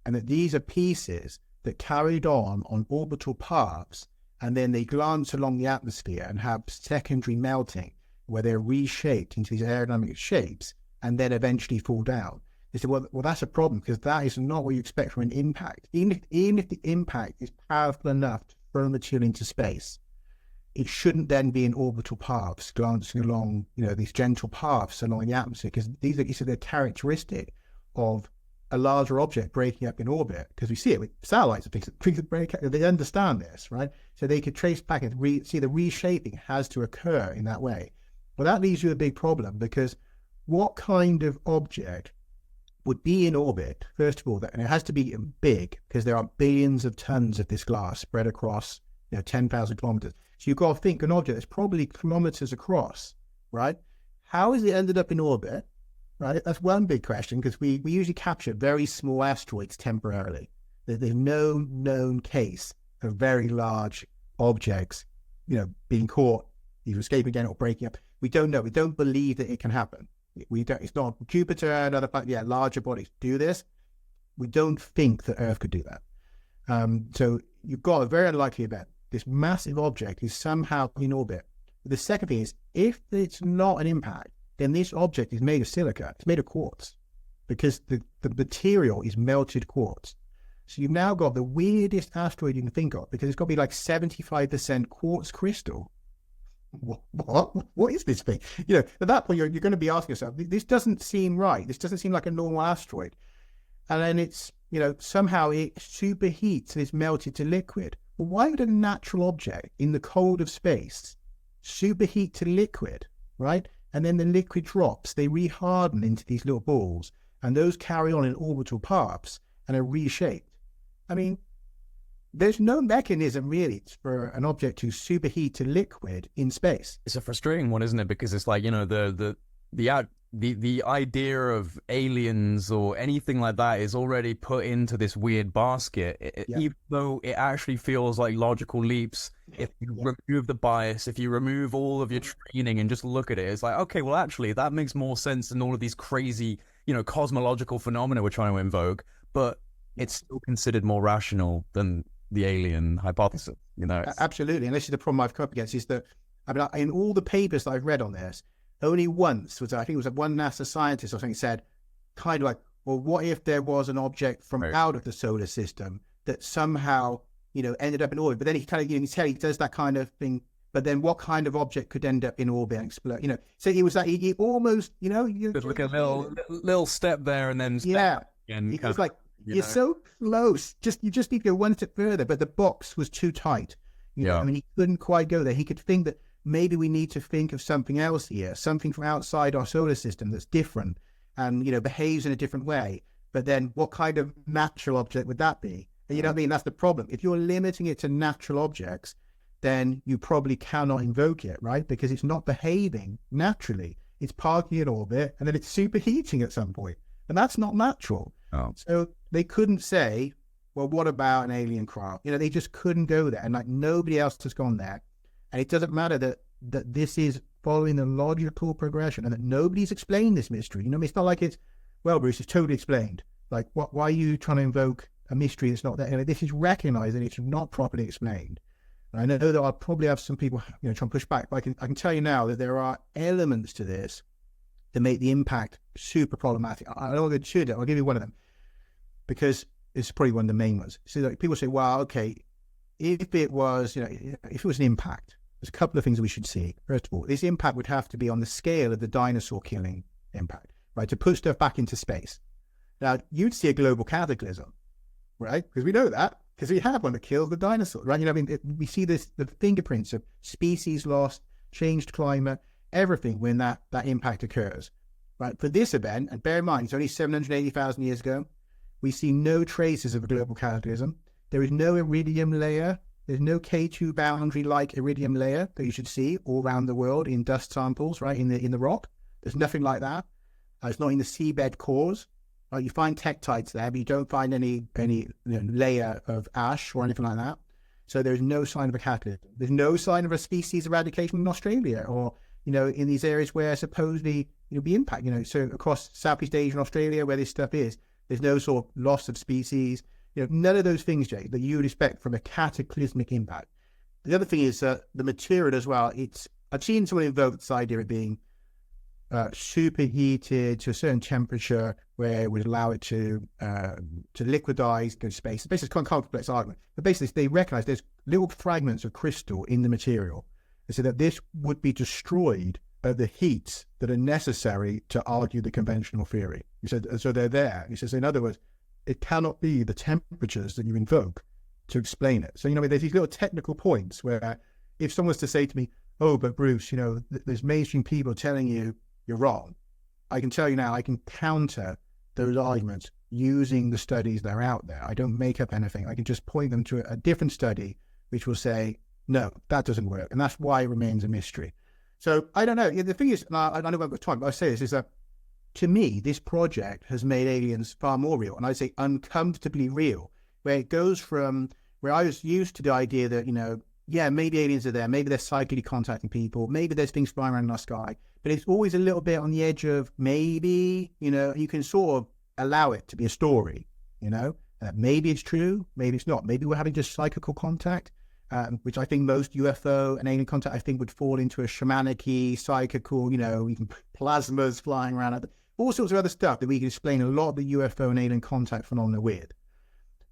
S1: and that these are pieces that carried on orbital paths, and then they glance along the atmosphere and have secondary melting where they're reshaped into these aerodynamic shapes and then eventually fall down. They said, well, that's a problem because that is not what you expect from an impact. Even if the impact is powerful enough to throw material into space, it shouldn't then be in orbital paths, glancing along, these gentle paths along the atmosphere, because they're characteristic of a larger object breaking up in orbit, because we see it with satellites and things that break up. They understand this, right? So they could trace back and see the reshaping has to occur in that way. Well, that leaves you a big problem, because what kind of object would be in orbit, first of all, and it has to be big, because there are billions of tons of this glass spread across 10,000 kilometers. So you've got to think an object that's probably kilometers across, right? How has it ended up in orbit? Right, that's one big question, because we usually capture very small asteroids temporarily. There's no known case of very large objects, being caught, either escaping again or breaking up. We don't know. We don't believe that it can happen. We don't. It's not Jupiter and other planets. Larger bodies do this. We don't think that Earth could do that. So you've got a very unlikely event. This massive object is somehow in orbit. But the second thing is, if it's not an impact, then this object is made of silica. It's made of quartz, because the material is melted quartz. So you've now got the weirdest asteroid you can think of, because it's got to be like 75% quartz crystal. What is this thing? At that point, you're going to be asking yourself, this doesn't seem right. This doesn't seem like a normal asteroid. And then it's, somehow it superheats and is melted to liquid. Well, why would a natural object in the cold of space superheat to liquid, right? And then the liquid drops, they reharden into these little balls, and those carry on in orbital paths and are reshaped. I mean, there's no mechanism really for an object to superheat to liquid in space.
S3: It's a frustrating one, isn't it? Because it's like, the idea of aliens or anything like that is already put into this weird basket, even though it actually feels like logical leaps. If you remove the bias, if you remove all of your training and just look at it, it's like, okay, well, actually, that makes more sense than all of these crazy, cosmological phenomena we're trying to invoke, but it's still considered more rational than the alien hypothesis,
S1: Absolutely. And this is the problem I've come up against, is that, in all the papers that I've read on this, only once I think it was one NASA scientist or something said, kind of like, well, what if there was an object from out of the solar system that somehow, ended up in orbit? But then he kind of, he does that kind of thing. But then what kind of object could end up in orbit and explode? So he was like, he almost,
S3: like a little step there and then
S1: and he was like, you're so close. You just need to go one step further. But the box was too tight. He couldn't quite go there. He could think that maybe we need to think of something else here, something from outside our solar system that's different and, behaves in a different way. But then what kind of natural object would that be? And that's the problem. If you're limiting it to natural objects, then you probably cannot invoke it, right? Because it's not behaving naturally. It's parking in orbit and then it's superheating at some point. And that's not natural.
S3: Oh.
S1: So they couldn't say, well, what about an alien craft? They just couldn't go there. And like nobody else has gone there. And it doesn't matter that this is following the logical progression and that nobody's explained this mystery. It's not like it's, well, Bruce, it's totally explained. Like, why are you trying to invoke a mystery that's not there? This is recognized that it's not properly explained. And I know that I'll probably have some people, trying to push back, but I can tell you now that there are elements to this that make the impact super problematic. I don't want to go to it. I'll give you one of them because it's probably one of the main ones. So like, people say, well, okay, if it was, if it was an impact, there's a couple of things we should see. First of all, this impact would have to be on the scale of the dinosaur killing impact, right? To put stuff back into space. Now, you'd see a global cataclysm, right? Because we know that, because we have one that kills the dinosaurs, right? We see the fingerprints of species lost, changed climate, everything when that impact occurs, right? For this event, and bear in mind, it's only 780,000 years ago, we see no traces of a global cataclysm. There is no iridium layer. There's no K2 boundary-like iridium layer that you should see all around the world in dust samples, right, in the rock. There's nothing like that. It's not in the seabed cores. You find tektites there, but you don't find any layer of ash or anything like that. So there's no sign of a cataclysm. There's no sign of a species eradication in Australia or, in these areas where supposedly, be impact, so across Southeast Asia and Australia where this stuff is, there's no sort of loss of species. None of those things, Jay, that you would expect from a cataclysmic impact. The other thing is the material as well. I've seen someone invoke this idea of being superheated to a certain temperature where it would allow it to liquidize, go to space. It's basically quite a complex argument. But basically, they recognize there's little fragments of crystal in the material. So that this would be destroyed at the heats that are necessary to argue the conventional theory. He said, so they're there. He says, in other words, it cannot be the temperatures that you invoke to explain it. So, there's these little technical points where if someone was to say to me, oh, but Bruce, there's mainstream people telling you you're wrong. I can tell you now, I can counter those arguments using the studies that are out there. I don't make up anything. I can just point them to a different study, which will say, no, that doesn't work. And that's why it remains a mystery. So I don't know. The thing is, and I know I've got time, but I say this, is that to me, this project has made aliens far more real. And I say uncomfortably real, where it goes from where I was used to the idea that, maybe aliens are there, maybe they're psychically contacting people, maybe there's things flying around in our sky, but it's always a little bit on the edge of maybe, you can sort of allow it to be a story, maybe it's true, maybe it's not. Maybe we're having just psychical contact, which I think most UFO and alien contact, I think, would fall into a shamanic-y, psychical, even plasmas flying around, all sorts of other stuff that we can explain a lot of the UFO and alien contact phenomena with.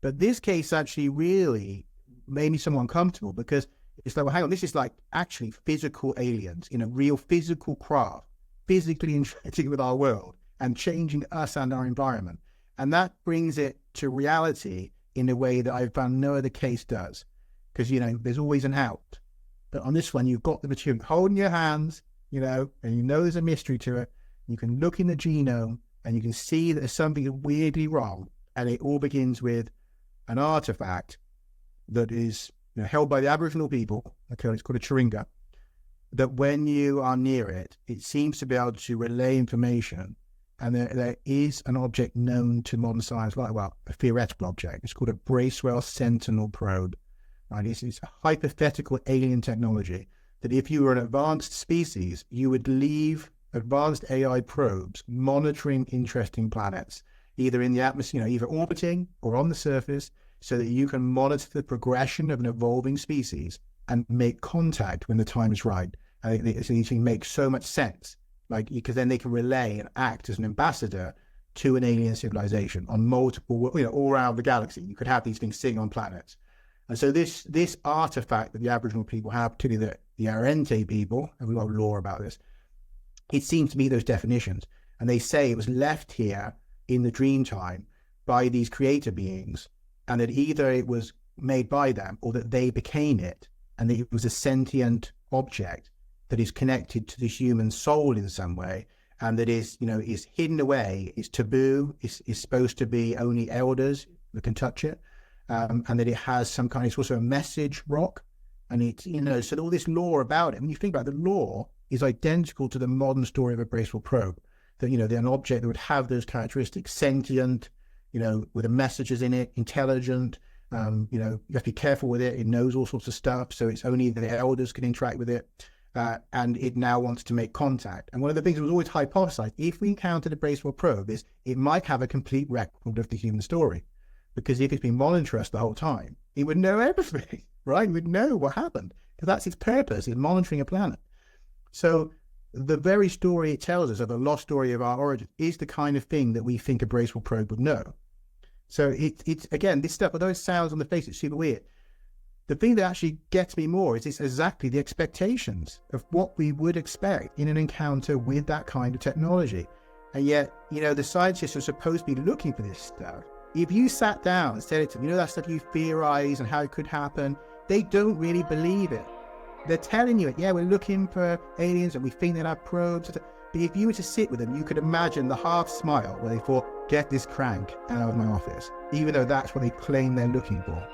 S1: But this case actually really made me somewhat uncomfortable because it's like, well, hang on, this is like actually physical aliens, real physical craft, physically interacting with our world and changing us and our environment. And that brings it to reality in a way that I've found no other case does. Because, there's always an out. But on this one, you've got the material holding your hands, and there's a mystery to it. You can look in the genome and you can see that there's something weirdly wrong. And it all begins with an artifact that is held by the Aboriginal people. Okay, it's called a chiringa. That when you are near it, it seems to be able to relay information. And there is an object known to modern science, a theoretical object. It's called a Bracewell Sentinel probe. Right? It's a hypothetical alien technology that if you were an advanced species, you would leave advanced AI probes monitoring interesting planets, either in the atmosphere, either orbiting or on the surface, so that you can monitor the progression of an evolving species and make contact when the time is right. And it makes so much sense, because then they can relay and act as an ambassador to an alien civilization on multiple, all around the galaxy. You could have these things sitting on planets. And so this artifact that the Aboriginal people have, particularly the Arente people, and we've got lore about this, it seems to meet those definitions. And they say it was left here in the dream time by these creator beings, and that either it was made by them or that they became it, and that it was a sentient object that is connected to the human soul in some way, and that is hidden away, is taboo, is supposed to be only elders that can touch it, and that it has some kind, it's also a message rock, and it's, so all this lore about it, when you think about it, the lore is identical to the modern story of a Bracewell probe, that, they're an object that would have those characteristics, sentient, with the messages in it, intelligent, you have to be careful with it, it knows all sorts of stuff, so it's only the elders can interact with it. And it now wants to make contact. And one of the things that was always hypothesized, if we encountered a Bracewell probe, is it might have a complete record of the human story. Because if it's been monitoring us the whole time, it would know everything, right? It would know what happened. Because that's its purpose, it's monitoring a planet. So the very story it tells us, of the lost story of our origin, is the kind of thing that we think a Bracewell probe would know. So it's again, this stuff, although it sounds on the face, it's super weird. The thing that actually gets me more is it's exactly the expectations of what we would expect in an encounter with that kind of technology. And yet, the scientists are supposed to be looking for this stuff. If you sat down and said it to them, that stuff you theorize and how it could happen, they don't really believe it. They're telling you, we're looking for aliens and we think they have probes. But if you were to sit with them, you could imagine the half smile where they thought, get this crank out of my office, even though that's what they claim they're looking for.